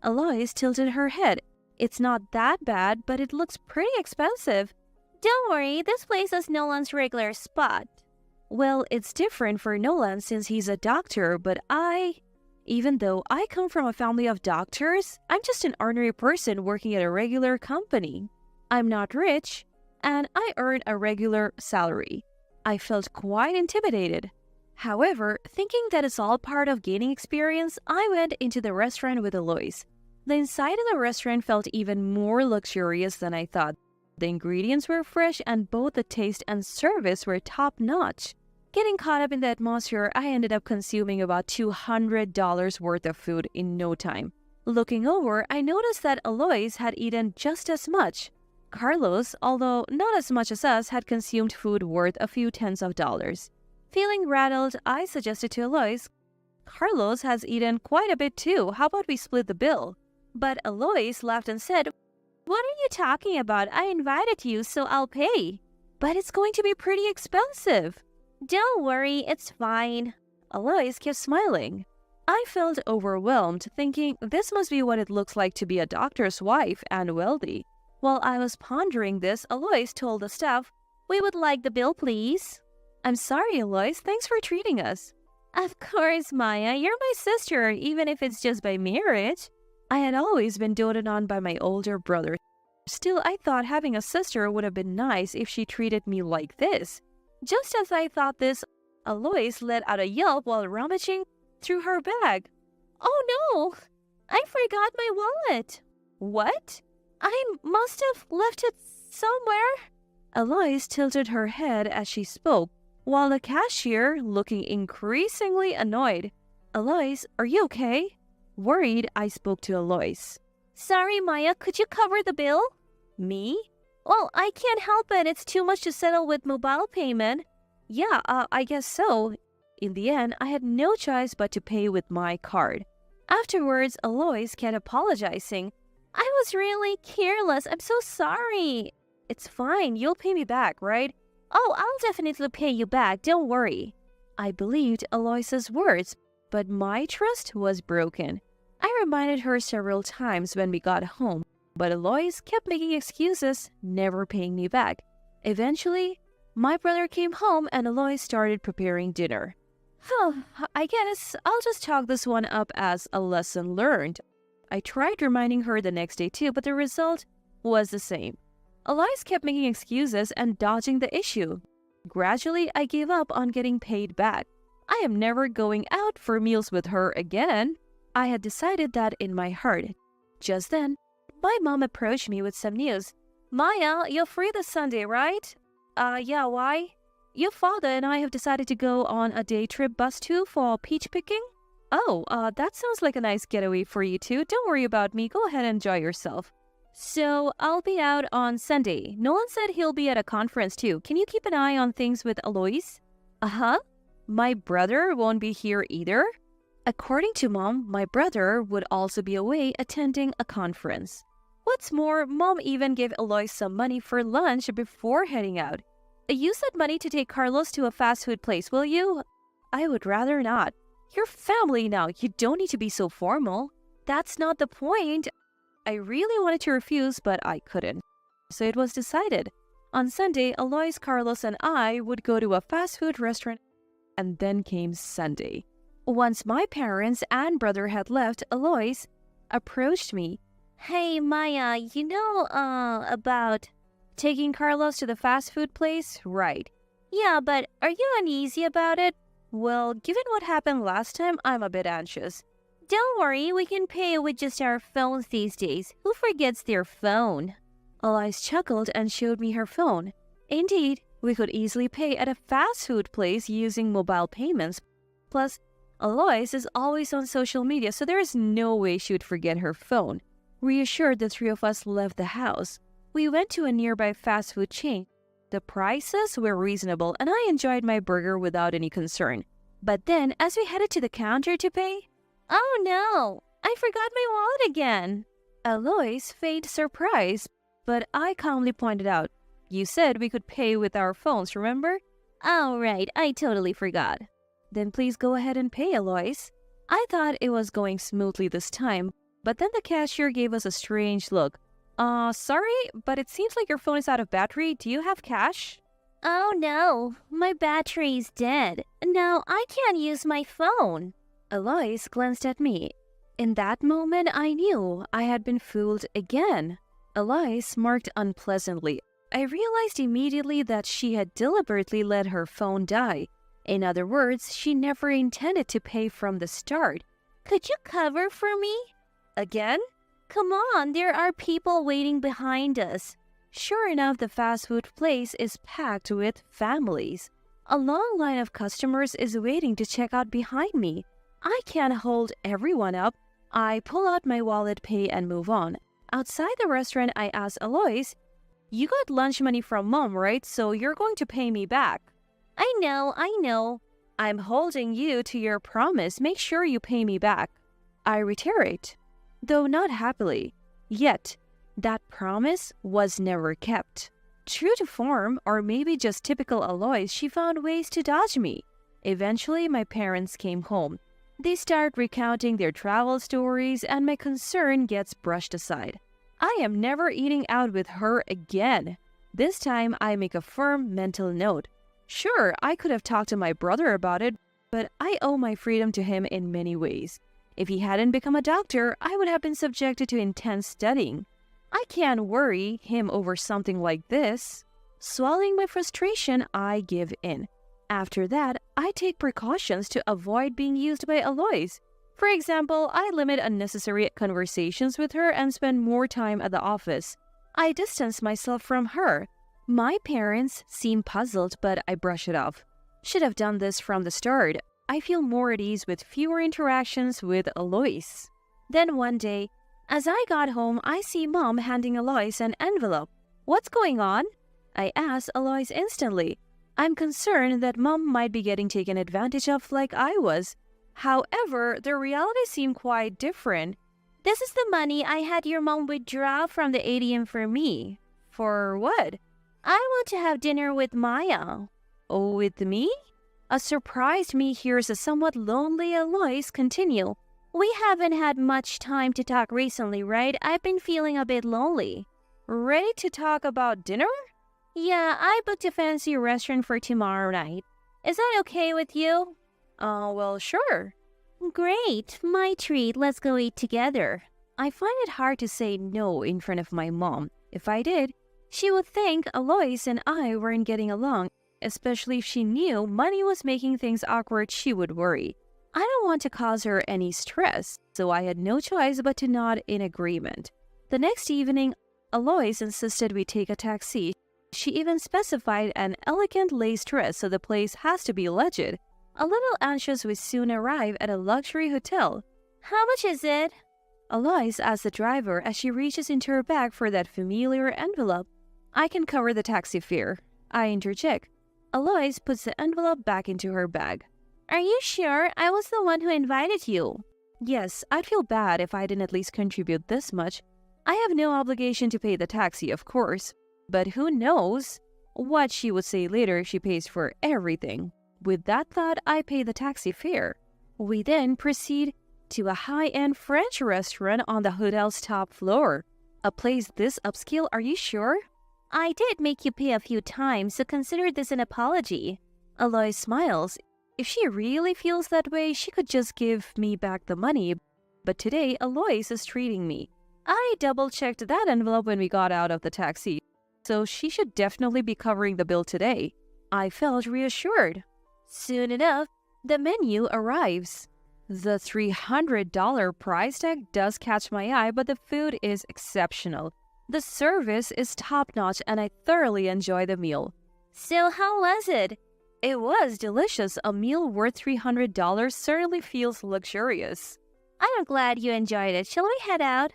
Eloise tilted her head. It's not that bad, but it looks pretty expensive. Don't worry, this place is Nolan's regular spot. Well, it's different for Nolan since he's a doctor, but even though I come from a family of doctors, I'm just an ordinary person working at a regular company. I'm not rich, and I earn a regular salary. I felt quite intimidated. However, thinking that it's all part of gaining experience, I went into the restaurant with Eloise. The inside of the restaurant felt even more luxurious than I thought. The ingredients were fresh and both the taste and service were top-notch. Getting caught up in the atmosphere, I ended up consuming about $200 worth of food in no time. Looking over, I noticed that Eloise had eaten just as much. Carlos, although not as much as us, had consumed food worth a few tens of dollars. Feeling rattled, I suggested to Eloise, "Carlos has eaten quite a bit too. How about we split the bill?" But Eloise laughed and said, What are you talking about? I invited you, so I'll pay. "But it's going to be pretty expensive." Don't worry, it's fine. Eloise kept smiling. I felt overwhelmed, thinking this must be what it looks like to be a doctor's wife and wealthy. While I was pondering this, Eloise told the staff, We would like the bill, please. "I'm sorry, Eloise. Thanks for treating us." Of course, Maya. You're my sister, even if it's just by marriage. I had always been doted on by my older brother. Still, I thought having a sister would have been nice if she treated me like this. Just as I thought this, Eloise let out a yelp while rummaging through her bag. Oh no! I forgot my wallet. What? I must have left it somewhere. Eloise tilted her head as she spoke, while the cashier, looking increasingly annoyed. "Eloise, are you okay?" Worried, I spoke to Eloise. Sorry, Maya, could you cover the bill? Me? Well, I can't help it. It's too much to settle with mobile payment. Yeah, I guess so. In the end, I had no choice but to pay with my card. Afterwards, Eloise kept apologizing. I was really careless. I'm so sorry. It's fine. You'll pay me back, right? Oh, I'll definitely pay you back. Don't worry. I believed Eloise's words, but my trust was broken. I reminded her several times when we got home But Alois kept making excuses, never paying me back. Eventually, my brother came home and Alois started preparing dinner. I guess I'll just chalk this one up as a lesson learned. I tried reminding her the next day too, but the result was the same. Alois kept making excuses and dodging the issue. Gradually, I gave up on getting paid back. I am never going out for meals with her again. I had decided that in my heart. Just then, my mom approached me with some news. Maya, you're free this Sunday, right? Yeah, why? Your father and I have decided to go on a day trip bus tour for peach picking. Oh, that sounds like a nice getaway for you two. Don't worry about me. Go ahead and enjoy yourself. So, I'll be out on Sunday. Nolan said he'll be at a conference too. Can you keep an eye on things with Alois? Uh-huh. My brother won't be here either? According to Mom, my brother would also be away attending a conference. What's more, Mom even gave Alois some money for lunch before heading out. Use that money to take Carlos to a fast food place, will you? I would rather not. You're family now. You don't need to be so formal. That's not the point. I really wanted to refuse, but I couldn't. So it was decided. On Sunday, Alois, Carlos, and I would go to a fast food restaurant. And then came Sunday. Once my parents and brother had left, Alois approached me. Hey, Maya, you know, about taking Carlos to the fast food place? Right. Yeah, but are you uneasy about it? Well, given what happened last time, I'm a bit anxious. Don't worry, we can pay with just our phones these days. Who forgets their phone? Alois chuckled and showed me her phone. Indeed, we could easily pay at a fast food place using mobile payments. Plus, Alois is always on social media, so there is no way she would forget her phone. Reassured, the three of us left the house. We went to a nearby fast food chain. The prices were reasonable, and I enjoyed my burger without any concern. But then, as we headed to the counter to pay, oh no! I forgot my wallet again! Alois feigned surprise, but I calmly pointed out, you said we could pay with our phones, remember? Oh, right, I totally forgot. Then please go ahead and pay, Alois. I thought it was going smoothly this time, but then the cashier gave us a strange look. Sorry, but it seems like your phone is out of battery. Do you have cash? Oh no, my battery's dead. Now I can't use my phone. Alois glanced at me. In that moment, I knew I had been fooled again. Alois smirked unpleasantly. I realized immediately that she had deliberately let her phone die. In other words, she never intended to pay from the start. Could you cover for me? Again? Come on, there are people waiting behind us. Sure enough, the fast food place is packed with families. A long line of customers is waiting to check out behind me. I can't hold everyone up. I pull out my wallet, pay, and move on. Outside the restaurant, I ask Alois, you got lunch money from Mom, right? So you're going to pay me back. I know. I'm holding you to your promise. Make sure you pay me back. I reiterate, though not happily. Yet, that promise was never kept. True to form, or maybe just typical Alois, she found ways to dodge me. Eventually, my parents came home. They start recounting their travel stories, and my concern gets brushed aside. I am never eating out with her again. This time, I make a firm mental note. Sure, I could have talked to my brother about it, but I owe my freedom to him in many ways. If he hadn't become a doctor, I would have been subjected to intense studying. I can't worry him over something like this. Swallowing my frustration, I give in. After that, I take precautions to avoid being used by Alois. For example, I limit unnecessary conversations with her and spend more time at the office. I distance myself from her. My parents seem puzzled, but I brush it off. Should have done this from the start. I feel more at ease with fewer interactions with Alois. Then one day, as I got home, I see Mom handing Alois an envelope. What's going on? I asked Alois instantly. I'm concerned that Mom might be getting taken advantage of like I was. However, the reality seemed quite different. This is the money I had your mom withdraw from the ATM for me. For what? I want to have dinner with Maya. Oh, with me? A surprised me hears a somewhat lonely Alois continue. We haven't had much time to talk recently, right? I've been feeling a bit lonely. Ready to talk about dinner? Yeah, I booked a fancy restaurant for tomorrow night. Is that okay with you? Well, sure. Great, my treat. Let's go eat together. I find it hard to say no in front of my mom. If I did, she would think Alois and I weren't getting along, especially if she knew money was making things awkward. She would worry. I don't want to cause her any stress, so I had no choice but to nod in agreement. The next evening, Alois insisted we take a taxi. She even specified an elegant lace dress, so the place has to be legit. A little anxious, we soon arrive at a luxury hotel. How much is it? Alois asks the driver as she reaches into her bag for that familiar envelope. I can cover the taxi fare. I interject. Alois puts the envelope back into her bag. Are you sure? I was the one who invited you. Yes, I'd feel bad if I didn't at least contribute this much. I have no obligation to pay the taxi, of course. But who knows what she would say later if she pays for everything. With that thought, I pay the taxi fare. We then proceed to a high-end French restaurant on the hotel's top floor. A place this upscale, are you sure? I did make you pay a few times, so consider this an apology. Alois smiles. If she really feels that way, she could just give me back the money. But today, Alois is treating me. I double-checked that envelope when we got out of the taxi, so she should definitely be covering the bill today. I felt reassured. Soon enough, the menu arrives. The $300 price tag does catch my eye, but the food is exceptional. The service is top-notch and I thoroughly enjoy the meal. So how was it? It was delicious. A meal worth $300 certainly feels luxurious. I'm glad you enjoyed it. Shall we head out?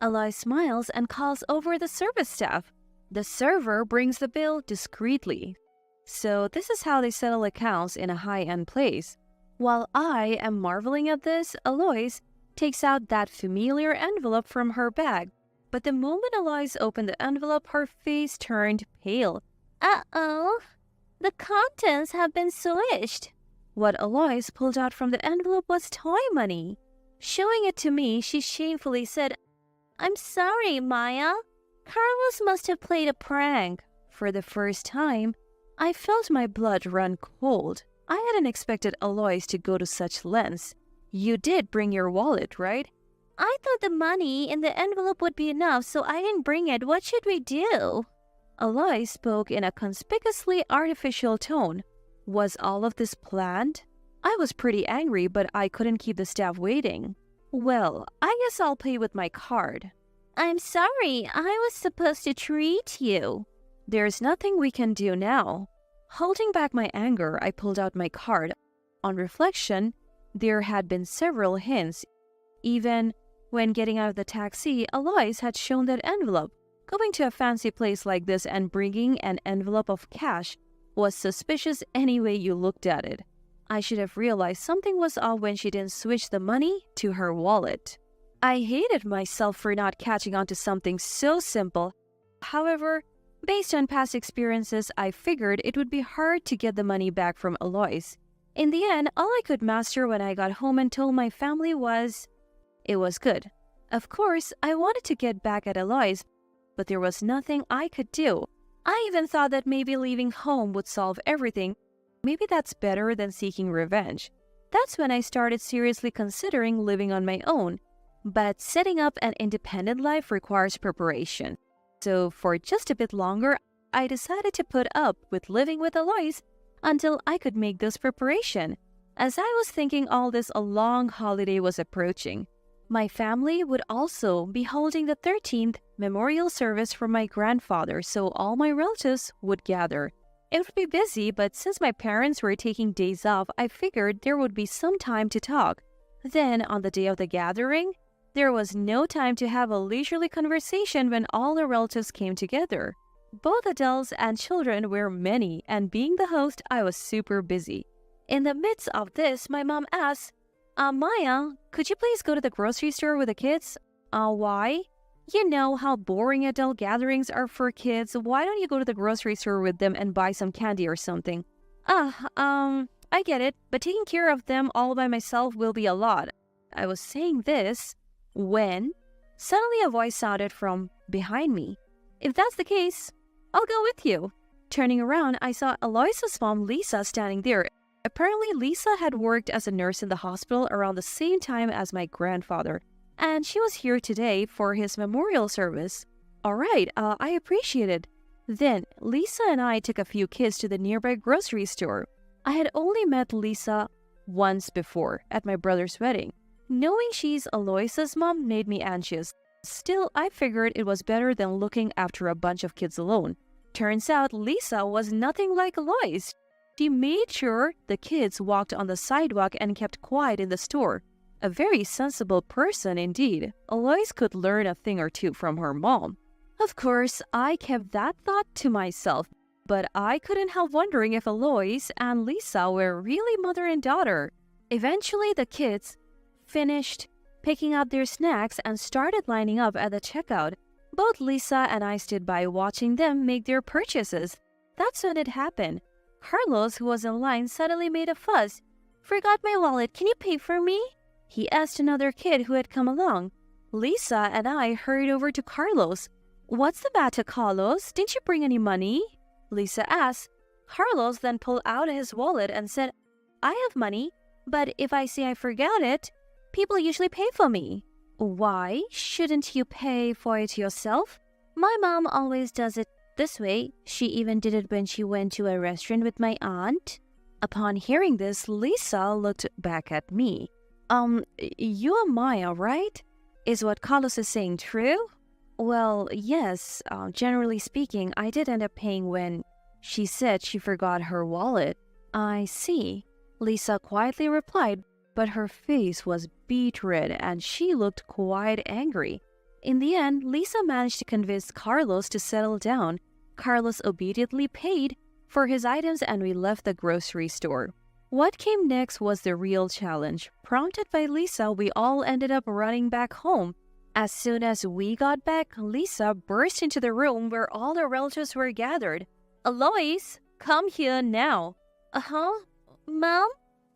Alois smiles and calls over the service staff. The server brings the bill discreetly. So this is how they settle accounts in a high-end place. While I am marveling at this, Alois takes out that familiar envelope from her bag. But the moment Alois opened the envelope, her face turned pale. Uh-oh. The contents have been switched. What Alois pulled out from the envelope was toy money. Showing it to me, she shamefully said, I'm sorry, Maya. Carlos must have played a prank. For the first time, I felt my blood run cold. I hadn't expected Alois to go to such lengths. You did bring your wallet, right? I thought the money in the envelope would be enough, so I didn't bring it. What should we do? Alois spoke in a conspicuously artificial tone. Was all of this planned? I was pretty angry, but I couldn't keep the staff waiting. Well, I guess I'll pay with my card. I'm sorry, I was supposed to treat you. There's nothing we can do now. Holding back my anger, I pulled out my card. On reflection, there had been several hints. Even when getting out of the taxi, Alois had shown that envelope. Going to a fancy place like this and bringing an envelope of cash was suspicious any way you looked at it. I should have realized something was off when she didn't switch the money to her wallet. I hated myself for not catching on to something so simple. However, based on past experiences, I figured it would be hard to get the money back from Alois. In the end, all I could master when I got home and told my family was, it was good. Of course, I wanted to get back at Alois, but there was nothing I could do. I even thought that maybe leaving home would solve everything. Maybe that's better than seeking revenge. That's when I started seriously considering living on my own. But setting up an independent life requires preparation. So for just a bit longer, I decided to put up with living with Alois until I could make this preparation. As I was thinking all this, a long holiday was approaching. My family would also be holding the 13th memorial service for my grandfather, so all my relatives would gather. It would be busy, but since my parents were taking days off, I figured there would be some time to talk. Then, on the day of the gathering, there was no time to have a leisurely conversation when all the relatives came together. Both adults and children were many, and being the host, I was super busy. In the midst of this, my mom asked, Maya, could you please go to the grocery store with the kids? Why? You know how boring adult gatherings are for kids. Why don't you go to the grocery store with them and buy some candy or something? I get it, but taking care of them all by myself will be a lot. I was saying this when suddenly a voice sounded from behind me. If that's the case, I'll go with you. Turning around, I saw Aloysius' mom, Lisa, standing there. Apparently, Lisa had worked as a nurse in the hospital around the same time as my grandfather, and she was here today for his memorial service. All right, I appreciate it. Then, Lisa and I took a few kids to the nearby grocery store. I had only met Lisa once before, at my brother's wedding. Knowing she's Aloysius' mom made me anxious. Still, I figured it was better than looking after a bunch of kids alone. Turns out Lisa was nothing like Alois. She made sure the kids walked on the sidewalk and kept quiet in the store. A very sensible person indeed. Alois could learn a thing or two from her mom. Of course, I kept that thought to myself, but I couldn't help wondering if Alois and Lisa were really mother and daughter. Eventually, the kids finished picking up their snacks and started lining up at the checkout. Both Lisa and I stood by watching them make their purchases. That's when it happened. Carlos, who was in line, suddenly made a fuss. "Forgot my wallet, can you pay for me?" he asked another kid who had come along. Lisa and I hurried over to Carlos. "What's the matter, Carlos? Didn't you bring any money?" Lisa asked. Carlos then pulled out his wallet and said, "I have money, but if I say I forgot it, people usually pay for me." "Why shouldn't you pay for it yourself?" "My mom always does it this way. She even did it when she went to a restaurant with my aunt." Upon hearing this, Lisa looked back at me. You are Maya, right? Is what Carlos is saying true?" "Well, yes. Generally speaking, I did end up paying when she said she forgot her wallet." "I see," Lisa quietly replied, but her face was beet red and she looked quite angry. In the end, Lisa managed to convince Carlos to settle down. Carlos obediently paid for his items and we left the grocery store. What came next was the real challenge. Prompted by Lisa, we all ended up running back home. As soon as we got back, Lisa burst into the room where all the relatives were gathered. "Alois, come here now." Uh-huh. Mom?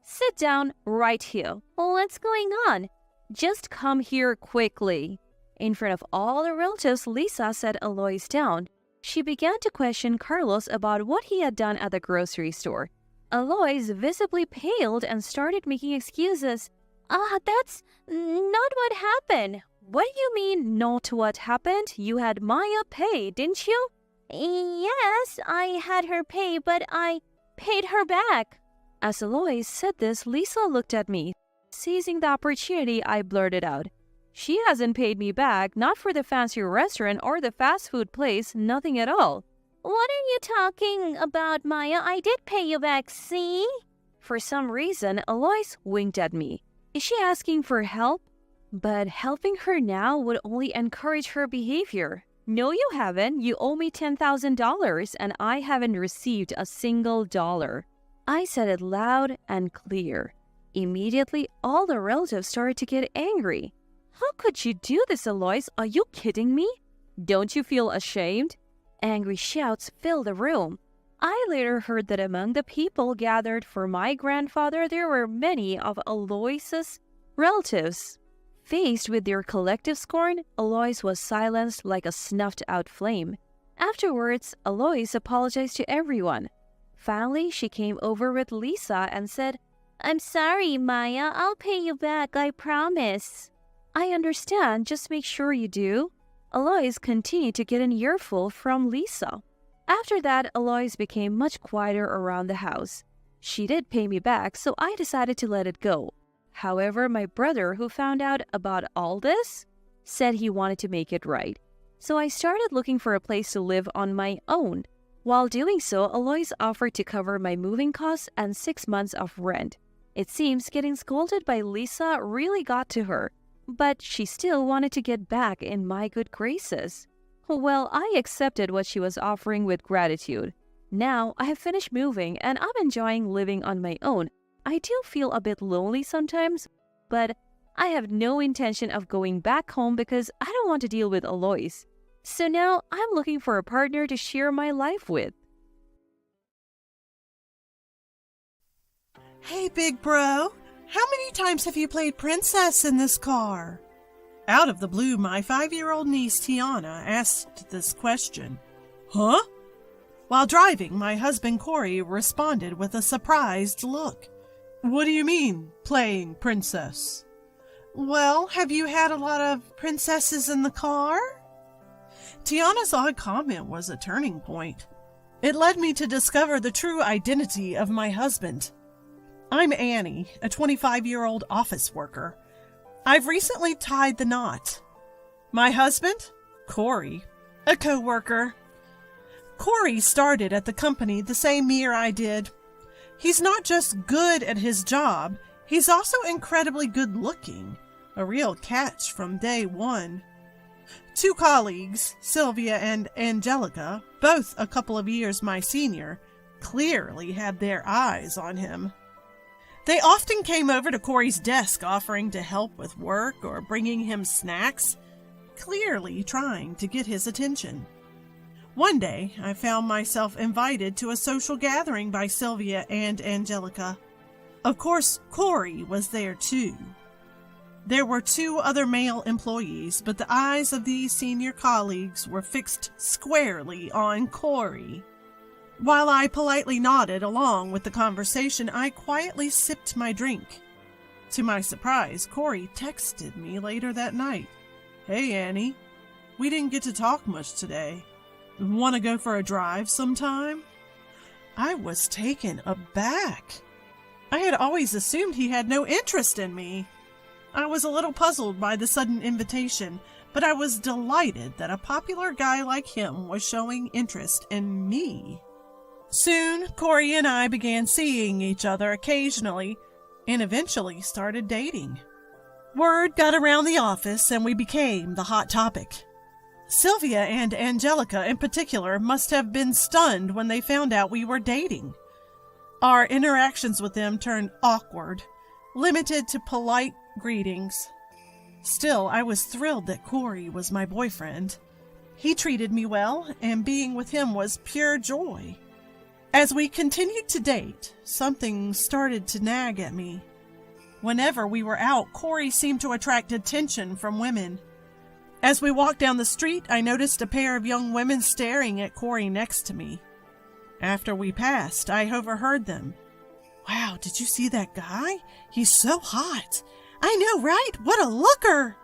"Sit down right here." What's going on? "Just come here quickly." In front of all the relatives, Lisa sat Alois down. She began to question Carlos about what he had done at the grocery store. Alois visibly paled and started making excuses. That's not what happened." "What do you mean, not what happened? You had Maya pay, didn't you?" "Yes, I had her pay, but I paid her back." As Alois said this, Lisa looked at me. Seizing the opportunity, I blurted out, "She hasn't paid me back, not for the fancy restaurant or the fast food place, nothing at all." "What are you talking about, Maya? I did pay you back, see?" For some reason, Alois winked at me. Is she asking for help? But helping her now would only encourage her behavior. "No, you haven't. You owe me $10,000 and I haven't received a single dollar." I said it loud and clear. Immediately, all the relatives started to get angry. "How could you do this, Alois? Are you kidding me? Don't you feel ashamed?" Angry shouts filled the room. I later heard that among the people gathered for my grandfather, there were many of Alois's relatives. Faced with their collective scorn, Alois was silenced like a snuffed-out flame. Afterwards, Alois apologized to everyone. Finally, she came over with Lisa and said, "I'm sorry, Maya. I'll pay you back, I promise." "I understand. Just make sure you do." Alois continued to get an earful from Lisa. After that, Alois became much quieter around the house. She did pay me back, so I decided to let it go. However, my brother, who found out about all this, said he wanted to make it right. So I started looking for a place to live on my own. While doing so, Alois offered to cover my moving costs and 6 months of rent. It seems getting scolded by Lisa really got to her, but she still wanted to get back in my good graces. Well, I accepted what she was offering with gratitude. Now I have finished moving and I'm enjoying living on my own. I do feel a bit lonely sometimes, but I have no intention of going back home because I don't want to deal with Alois. So now I'm looking for a partner to share my life with. Hey, big bro. how many times have you played princess in this car? Out of the blue, my 5-year-old niece Tiana asked this question. Huh? While driving, my husband Corey responded with a surprised look. What do you mean, playing princess? Well, have you had a lot of princesses in the car? Tiana's odd comment was a turning point. It led me to discover the true identity of my husband. I'm Annie, a 25-year-old office worker. I've recently tied the knot. My husband? Corey, a co-worker. Corey started at the company the same year I did. He's not just good at his job, he's also incredibly good-looking, a real catch from day one. 2 colleagues, Sylvia and Angelica, both a couple of years my senior, clearly had their eyes on him. They often came over to Corey's desk offering to help with work or bringing him snacks, clearly trying to get his attention. One day, I found myself invited to a social gathering by Sylvia and Angelica. Of course, Corey was there too. There were 2 other male employees, but the eyes of these senior colleagues were fixed squarely on Corey. While I politely nodded along with the conversation, I quietly sipped my drink. To my surprise, Corey texted me later that night. Hey, Annie, we didn't get to talk much today. Want to go for a drive sometime? I was taken aback. I had always assumed he had no interest in me. I was a little puzzled by the sudden invitation, but I was delighted that a popular guy like him was showing interest in me. Soon, Corey and I began seeing each other occasionally and eventually started dating. Word got around the office and we became the hot topic. Sylvia and Angelica in particular must have been stunned when they found out we were dating. Our interactions with them turned awkward, limited to polite greetings. Still, I was thrilled that Corey was my boyfriend. He treated me well, and being with him was pure joy. As we continued to date, something started to nag at me. Whenever we were out, Corey seemed to attract attention from women. As we walked down the street, I noticed a pair of young women staring at Corey next to me. After we passed, I overheard them. Wow, did you see that guy? He's so hot. I know, right? What a looker!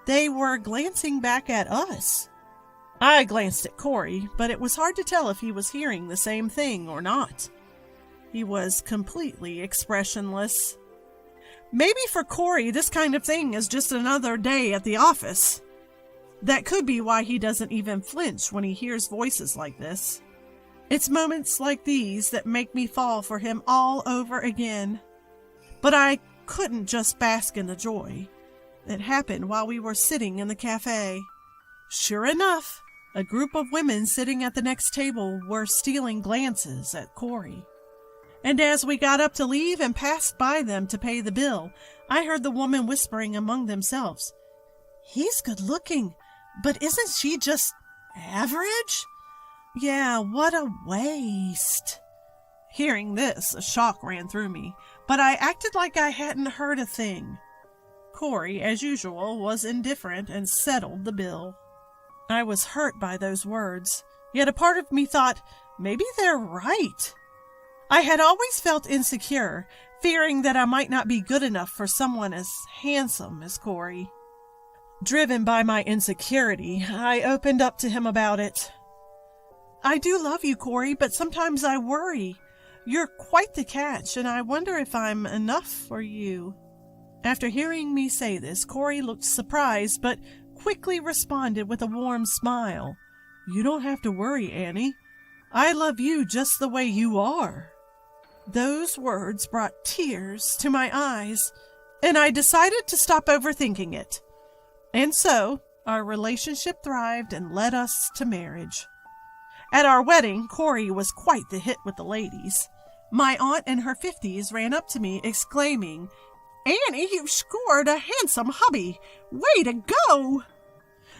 They were glancing back at us. I glanced at Corey, but it was hard to tell if he was hearing the same thing or not. He was completely expressionless. Maybe for Corey, this kind of thing is just another day at the office. That could be why he doesn't even flinch when he hears voices like this. It's moments like these that make me fall for him all over again. But I couldn't just bask in the joy. It happened while we were sitting in the cafe. Sure enough, a group of women sitting at the next table were stealing glances at Corey. And as we got up to leave and passed by them to pay the bill, I heard the woman whispering among themselves, "He's good looking, but isn't she just average? Yeah, what a waste." Hearing this, a shock ran through me, but I acted like I hadn't heard a thing. Corey, as usual, was indifferent and settled the bill. I was hurt by those words, yet a part of me thought, maybe they're right. I had always felt insecure, fearing that I might not be good enough for someone as handsome as Corey. Driven by my insecurity, I opened up to him about it. I do love you, Corey, but sometimes I worry. You're quite the catch, and I wonder if I'm enough for you. After hearing me say this, Corey looked surprised, but quickly responded with a warm smile. You don't have to worry, Annie. I love you just the way you are. Those words brought tears to my eyes, and I decided to stop overthinking it. And so, our relationship thrived and led us to marriage. At our wedding, Corey was quite the hit with the ladies. My aunt in her 50s ran up to me, exclaiming, Annie, you've scored a handsome hubby. Way to go!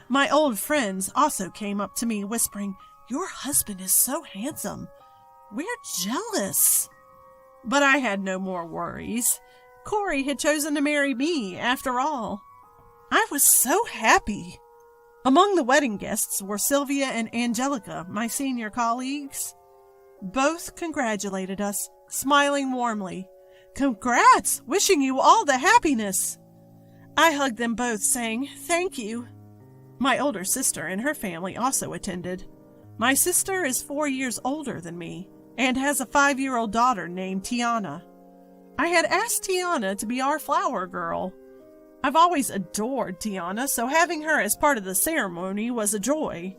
My old friends also came up to me, whispering, Your husband is so handsome. We're jealous. But I had no more worries. Corey had chosen to marry me after all. I was so happy. Among the wedding guests were Sylvia and Angelica, my senior colleagues. Both congratulated us, smiling warmly. Congrats! Wishing you all the happiness! I hugged them both, saying, thank you. My older sister and her family also attended. My sister is 4 years older than me and has a 5-year-old daughter named Tiana. I had asked Tiana to be our flower girl. I've always adored Tiana, so having her as part of the ceremony was a joy.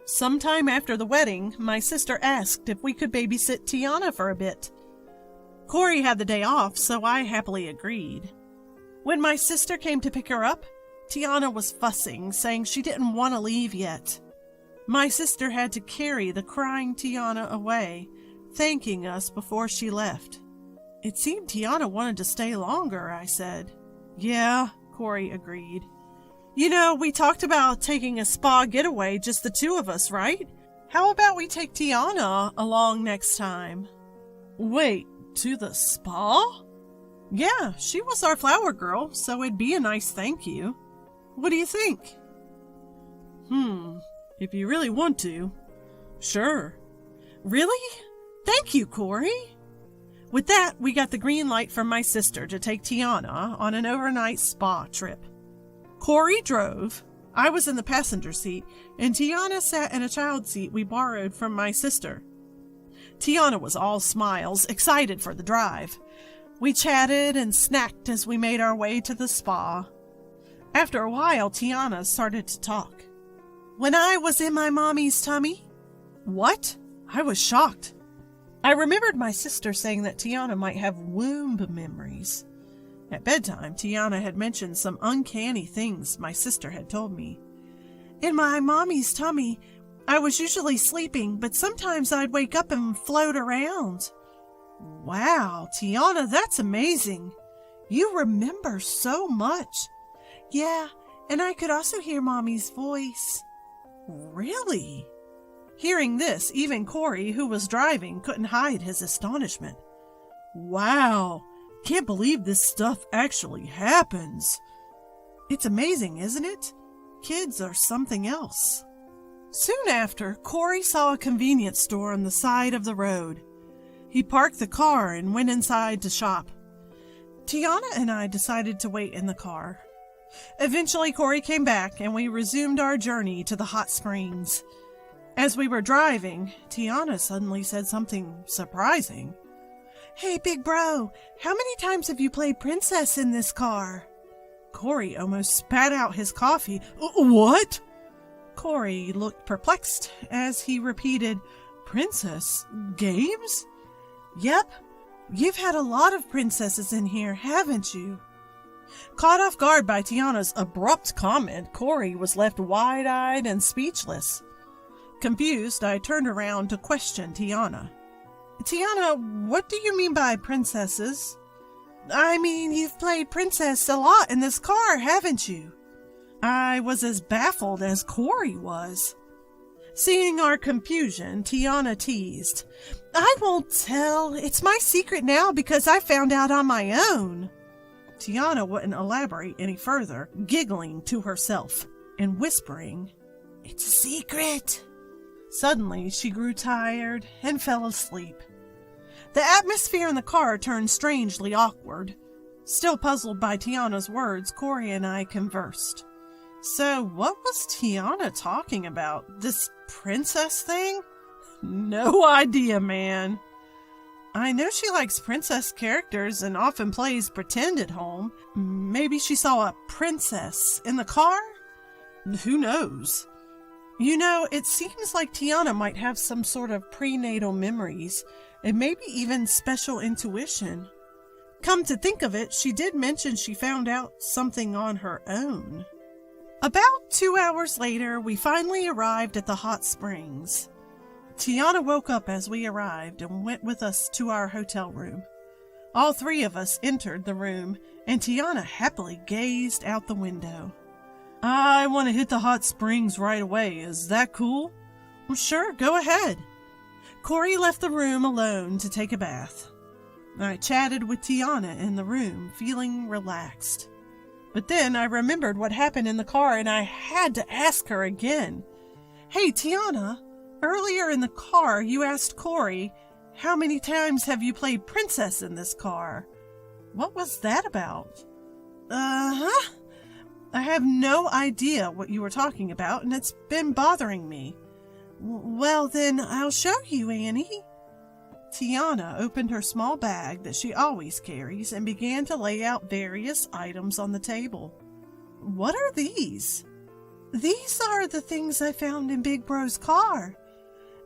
Sometime after the wedding, my sister asked if we could babysit Tiana for a bit. Corey had the day off, so I happily agreed. When my sister came to pick her up, Tiana was fussing, saying she didn't want to leave yet. My sister had to carry the crying Tiana away, thanking us before she left. It seemed Tiana wanted to stay longer, I said. Yeah, Corey agreed. You know, we talked about taking a spa getaway, just the two of us, right? How about we take Tiana along next time? Wait, to the spa? Yeah, she was our flower girl, so it'd be a nice thank you. What do you think? If you really want to. Sure. Really? Thank you, Corey. With that, we got the green light from my sister to take Tiana on an overnight spa trip. Corey drove, I was in the passenger seat, and Tiana sat in a child seat we borrowed from my sister. Tiana was all smiles, excited for the drive. We chatted and snacked as we made our way to the spa. After a while, Tiana started to talk. When I was in my mommy's tummy? What? I was shocked. I remembered my sister saying that Tiana might have womb memories. At bedtime, Tiana had mentioned some uncanny things my sister had told me. In my mommy's tummy, I was usually sleeping, but sometimes I'd wake up and float around. Wow, Tiana, that's amazing. You remember so much. Yeah, and I could also hear Mommy's voice. Really? Hearing this, even Corey, who was driving, couldn't hide his astonishment. Wow, can't believe this stuff actually happens. It's amazing, isn't it? Kids are something else. Soon after, Corey saw a convenience store on the side of the road. He parked the car and went inside to shop. Tiana and I decided to wait in the car. Eventually, Corey came back and we resumed our journey to the hot springs. As we were driving, Tiana suddenly said something surprising. Hey, big bro, how many times have you played princess in this car? Corey almost spat out his coffee. What? Corey looked perplexed as he repeated, Princess games? Yep, you've had a lot of princesses in here, haven't you? Caught off guard by Tiana's abrupt comment, Corey was left wide-eyed and speechless. Confused, I turned around to question Tiana. Tiana, what do you mean by princesses? I mean, you've played princess a lot in this car, haven't you? I was as baffled as Corey was. Seeing our confusion, Tiana teased. I won't tell. It's my secret now because I found out on my own. Tiana wouldn't elaborate any further, giggling to herself and whispering, It's a secret. Suddenly, she grew tired and fell asleep. The atmosphere in the car turned strangely awkward. Still puzzled by Tiana's words, Corey and I conversed. So, what was Tiana talking about? This princess thing? No idea, man. I know she likes princess characters and often plays pretend at home. Maybe she saw a princess in the car? Who knows? You know, it seems like Tiana might have some sort of prenatal memories, and maybe even special intuition. Come to think of it, she did mention she found out something on her own. About 2 hours later, we finally arrived at the hot springs. Tiana woke up as we arrived and went with us to our hotel room. All three of us entered the room, and Tiana happily gazed out the window. I want to hit the hot springs right away. Is that cool? Well, sure, go ahead. Corey left the room alone to take a bath. I chatted with Tiana in the room, feeling relaxed. But then I remembered what happened in the car and I had to ask her again. Hey, Tiana, earlier in the car you asked Corey, how many times have you played princess in this car? What was that about? I have no idea what you were talking about, and it's been bothering me. Well, then I'll show you, Annie. Tiana opened her small bag that she always carries and began to lay out various items on the table. What are these? These are the things I found in Big Bro's car.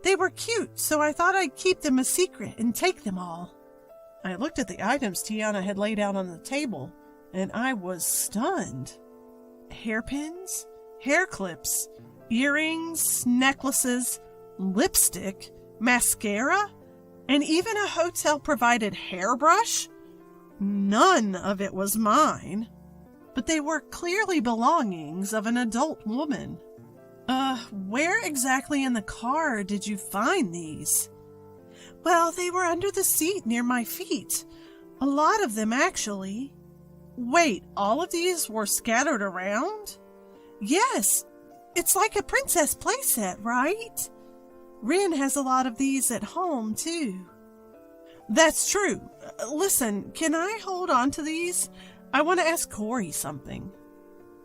They were cute, so I thought I'd keep them a secret and take them all. I looked at the items Tiana had laid out on the table, and I was stunned. Hairpins, hair clips, earrings, necklaces, lipstick, mascara, and even a hotel-provided hairbrush? None of it was mine, but they were clearly belongings of an adult woman. Where exactly in the car did you find these? Well, they were under the seat near my feet. A lot of them, actually. Wait, all of these were scattered around? Yes, it's like a princess playset, right? Rin has a lot of these at home, too. That's true. Listen, can I hold on to these? I want to ask Corey something.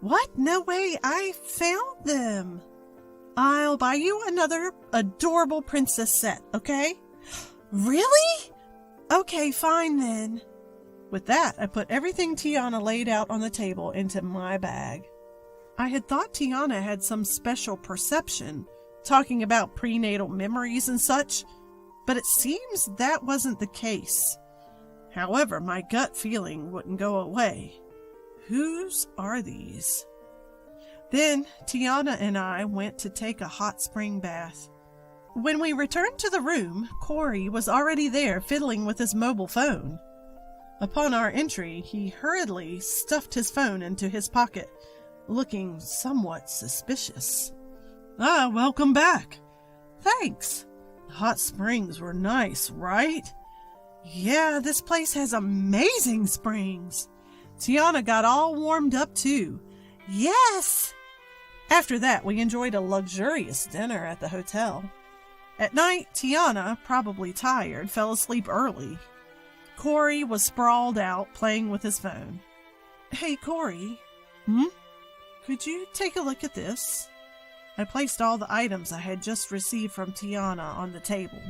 What? No way, I found them. I'll buy you another adorable princess set, okay? Really? Okay, fine then. With that, I put everything Tiana laid out on the table into my bag. I had thought Tiana had some special perception, talking about prenatal memories and such, but it seems that wasn't the case. However, my gut feeling wouldn't go away. Whose are these? Then Tiana and I went to take a hot spring bath. When we returned to the room, Corey was already there fiddling with his mobile phone. Upon our entry, he hurriedly stuffed his phone into his pocket, looking somewhat suspicious. Welcome back. Thanks. The hot springs were nice, right? Yeah, this place has amazing springs. Tiana got all warmed up too. Yes! After that, we enjoyed a luxurious dinner at the hotel. At night, Tiana, probably tired, fell asleep early. Corey was sprawled out, playing with his phone. Hey, Corey. Could you take a look at this? I placed all the items I had just received from Tiana on the table.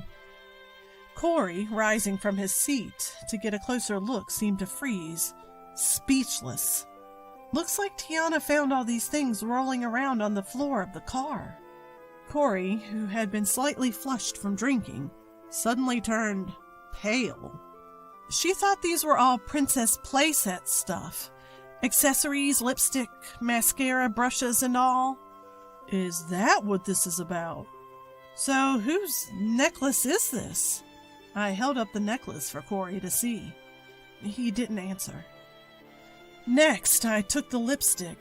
Corey, rising from his seat to get a closer look, seemed to freeze, speechless. Looks like Tiana found all these things rolling around on the floor of the car. Corey, who had been slightly flushed from drinking, suddenly turned pale. She thought these were all princess playset stuff. Accessories, lipstick, mascara, brushes, and all. Is that what this is about? So whose necklace is this? I held up the necklace for Corey to see. He didn't answer. Next, I took the lipstick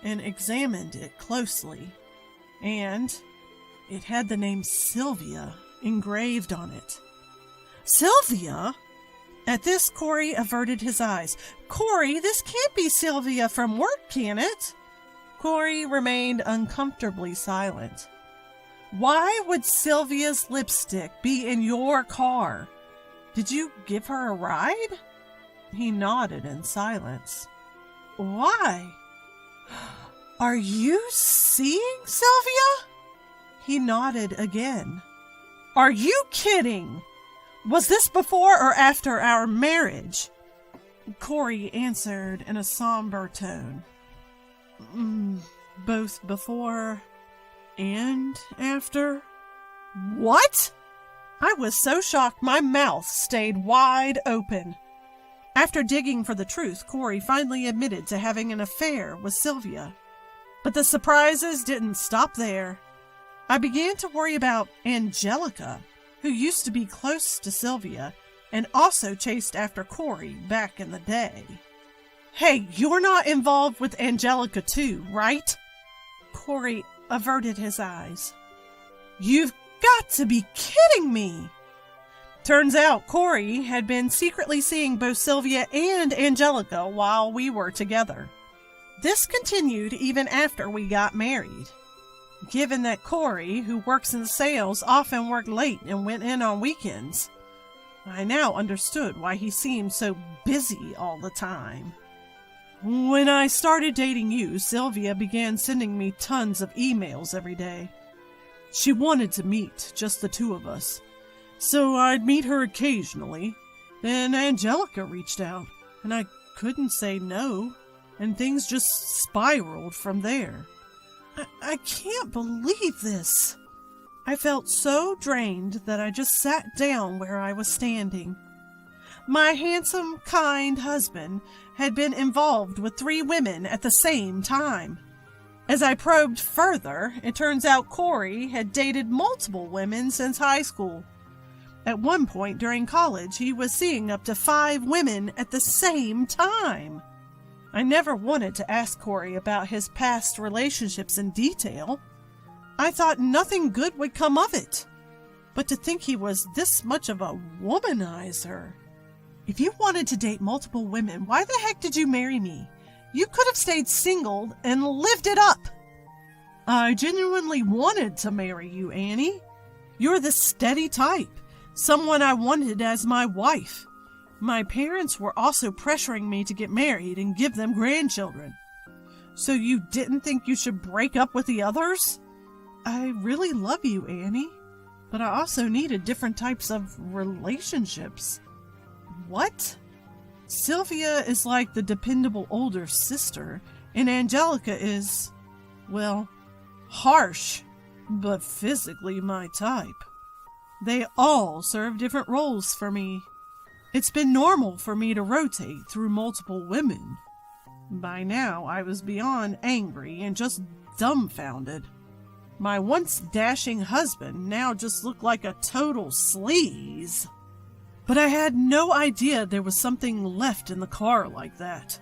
and examined it closely, and it had the name Sylvia engraved on it. Sylvia? At this, Corey averted his eyes. Corey, this can't be Sylvia from work, can it? Corey remained uncomfortably silent. Why would Sylvia's lipstick be in your car? Did you give her a ride? He nodded in silence. Why? Are you seeing Sylvia? He nodded again. Are you kidding? Was this before or after our marriage? Corey answered in a somber tone. Both before and after. What? I was so shocked my mouth stayed wide open. After digging for the truth, Corey finally admitted to having an affair with Sylvia. But the surprises didn't stop there. I began to worry about Angelica, who used to be close to Sylvia and also chased after Corey back in the day. Hey, you're not involved with Angelica too, right? Corey averted his eyes. You've got to be kidding me! Turns out Corey had been secretly seeing both Sylvia and Angelica while we were together. This continued even after we got married. Given that Corey, who works in sales, often worked late and went in on weekends, I now understood why he seemed so busy all the time. When I started dating you, Sylvia began sending me tons of emails every day. She wanted to meet, just the two of us. So I'd meet her occasionally. Then Angelica reached out, and I couldn't say no, and things just spiraled from there. I can't believe this. I felt so drained that I just sat down where I was standing. My handsome, kind husband had been involved with 3 women at the same time. As I probed further, it turns out Corey had dated multiple women since high school. At one point during college, he was seeing up to 5 women at the same time. I never wanted to ask Corey about his past relationships in detail. I thought nothing good would come of it. But to think he was this much of a womanizer. If you wanted to date multiple women, why the heck did you marry me? You could have stayed single and lived it up. I genuinely wanted to marry you, Annie. You're the steady type. Someone I wanted as my wife. My parents were also pressuring me to get married and give them grandchildren. So you didn't think you should break up with the others? I really love you, Annie, but I also needed different types of relationships. What? Sylvia is like the dependable older sister, and Angelica is, well, harsh, but physically my type. They all serve different roles for me. It's been normal for me to rotate through multiple women. By now, I was beyond angry and just dumbfounded. My once dashing husband now just looked like a total sleaze. But I had no idea there was something left in the car like that.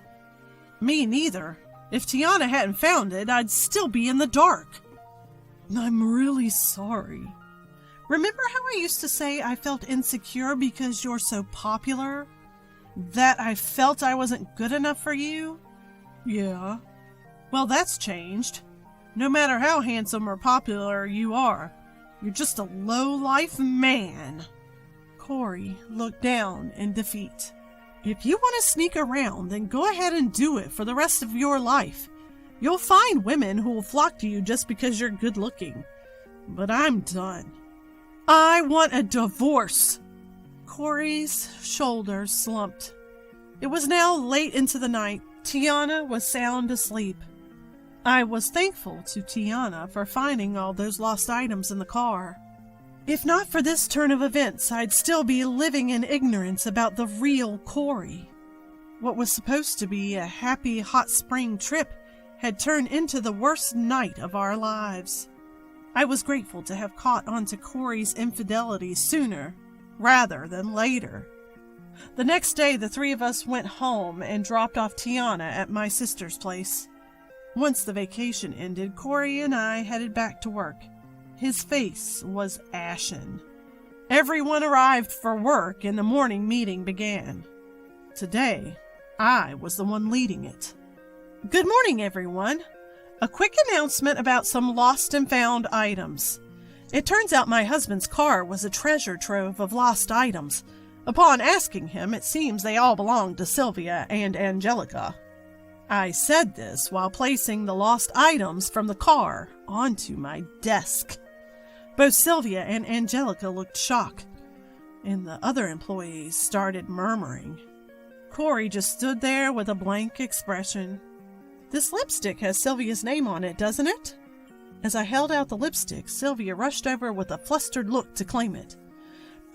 Me neither. If Tiana hadn't found it, I'd still be in the dark. I'm really sorry. Remember how I used to say I felt insecure because you're so popular? That I felt I wasn't good enough for you? Yeah. Well, that's changed. No matter how handsome or popular you are, you're just a low-life man. Corey looked down in defeat. If you want to sneak around, then go ahead and do it for the rest of your life. You'll find women who will flock to you just because you're good looking. But I'm done. I want a divorce. Corey's shoulders slumped. It was now late into the night. Tiana was sound asleep. I was thankful to Tiana for finding all those lost items in the car. If not for this turn of events, I'd still be living in ignorance about the real Corey. What was supposed to be a happy hot spring trip had turned into the worst night of our lives. I was grateful to have caught on to Corey's infidelity sooner rather than later. The next day, the 3 of us went home and dropped off Tiana at my sister's place. Once the vacation ended, Corey and I headed back to work. His face was ashen. Everyone arrived for work and the morning meeting began. Today, I was the one leading it. Good morning, everyone. A quick announcement about some lost and found items. It turns out my husband's car was a treasure trove of lost items. Upon asking him, it seems they all belonged to Sylvia and Angelica. I said this while placing the lost items from the car onto my desk. Both Sylvia and Angelica looked shocked, and the other employees started murmuring. Corey just stood there with a blank expression. This lipstick has Sylvia's name on it, doesn't it? As I held out the lipstick, Sylvia rushed over with a flustered look to claim it.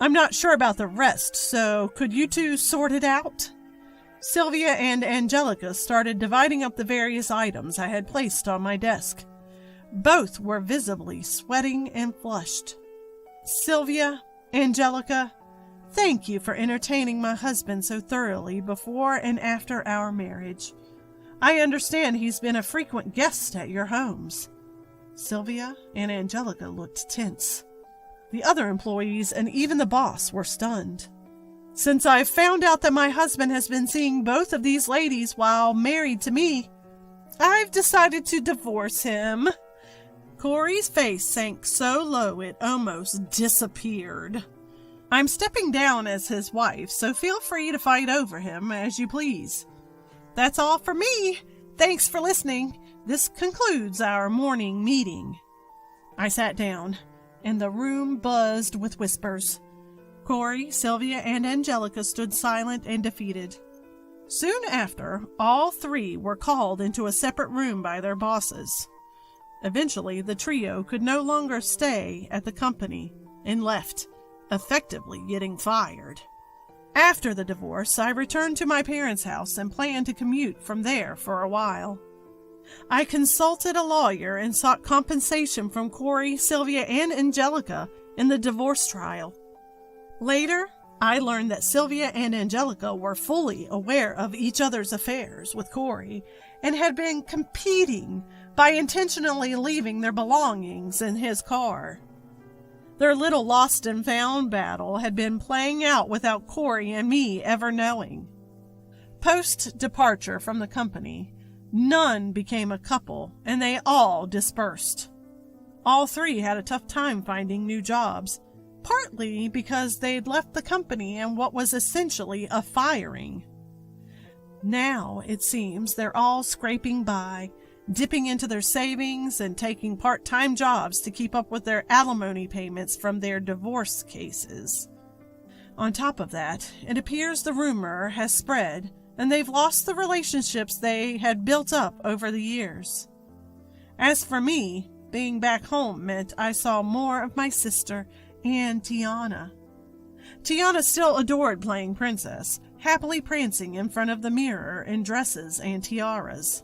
I'm not sure about the rest, so could you two sort it out? Sylvia and Angelica started dividing up the various items I had placed on my desk. Both were visibly sweating and flushed. Sylvia, Angelica, thank you for entertaining my husband so thoroughly before and after our marriage. I understand he's been a frequent guest at your homes. Sylvia and Angelica looked tense. The other employees and even the boss were stunned. Since I've found out that my husband has been seeing both of these ladies while married to me, I've decided to divorce him. Corey's face sank so low it almost disappeared. I'm stepping down as his wife, so feel free to fight over him as you please. That's all for me. Thanks for listening. This concludes our morning meeting. I sat down, and the room buzzed with whispers. Corey, Sylvia, and Angelica stood silent and defeated. Soon after, all three were called into a separate room by their bosses. Eventually, the trio could no longer stay at the company and left, effectively getting fired. After the divorce, I returned to my parents' house and planned to commute from there for a while. I consulted a lawyer and sought compensation from Corey, Sylvia, and Angelica in the divorce trial. Later, I learned that Sylvia and Angelica were fully aware of each other's affairs with Corey and had been competing by intentionally leaving their belongings in his car. Their little lost and found battle had been playing out without Corey and me ever knowing. Post-departure from the company, none became a couple, and they all dispersed. All three had a tough time finding new jobs, partly because they'd left the company in what was essentially a firing. Now, it seems, they're all scraping by, dipping into their savings and taking part-time jobs to keep up with their alimony payments from their divorce cases. On top of that, it appears the rumor has spread and they've lost the relationships they had built up over the years. As for me, being back home meant I saw more of my sister and Tiana. Tiana still adored playing princess, happily prancing in front of the mirror in dresses and tiaras.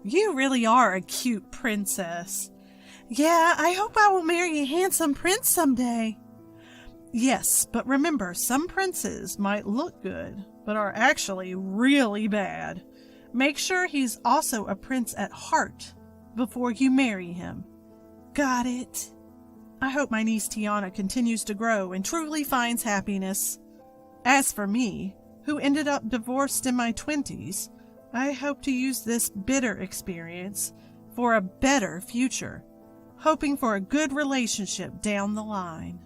You really are a cute princess. Yeah, I hope I will marry a handsome prince someday. Yes, but remember, some princes might look good, but are actually really bad. Make sure he's also a prince at heart before you marry him. Got it? I hope my niece Tiana continues to grow and truly finds happiness. As for me, who ended up divorced in my 20s, I hope to use this bitter experience for a better future, hoping for a good relationship down the line.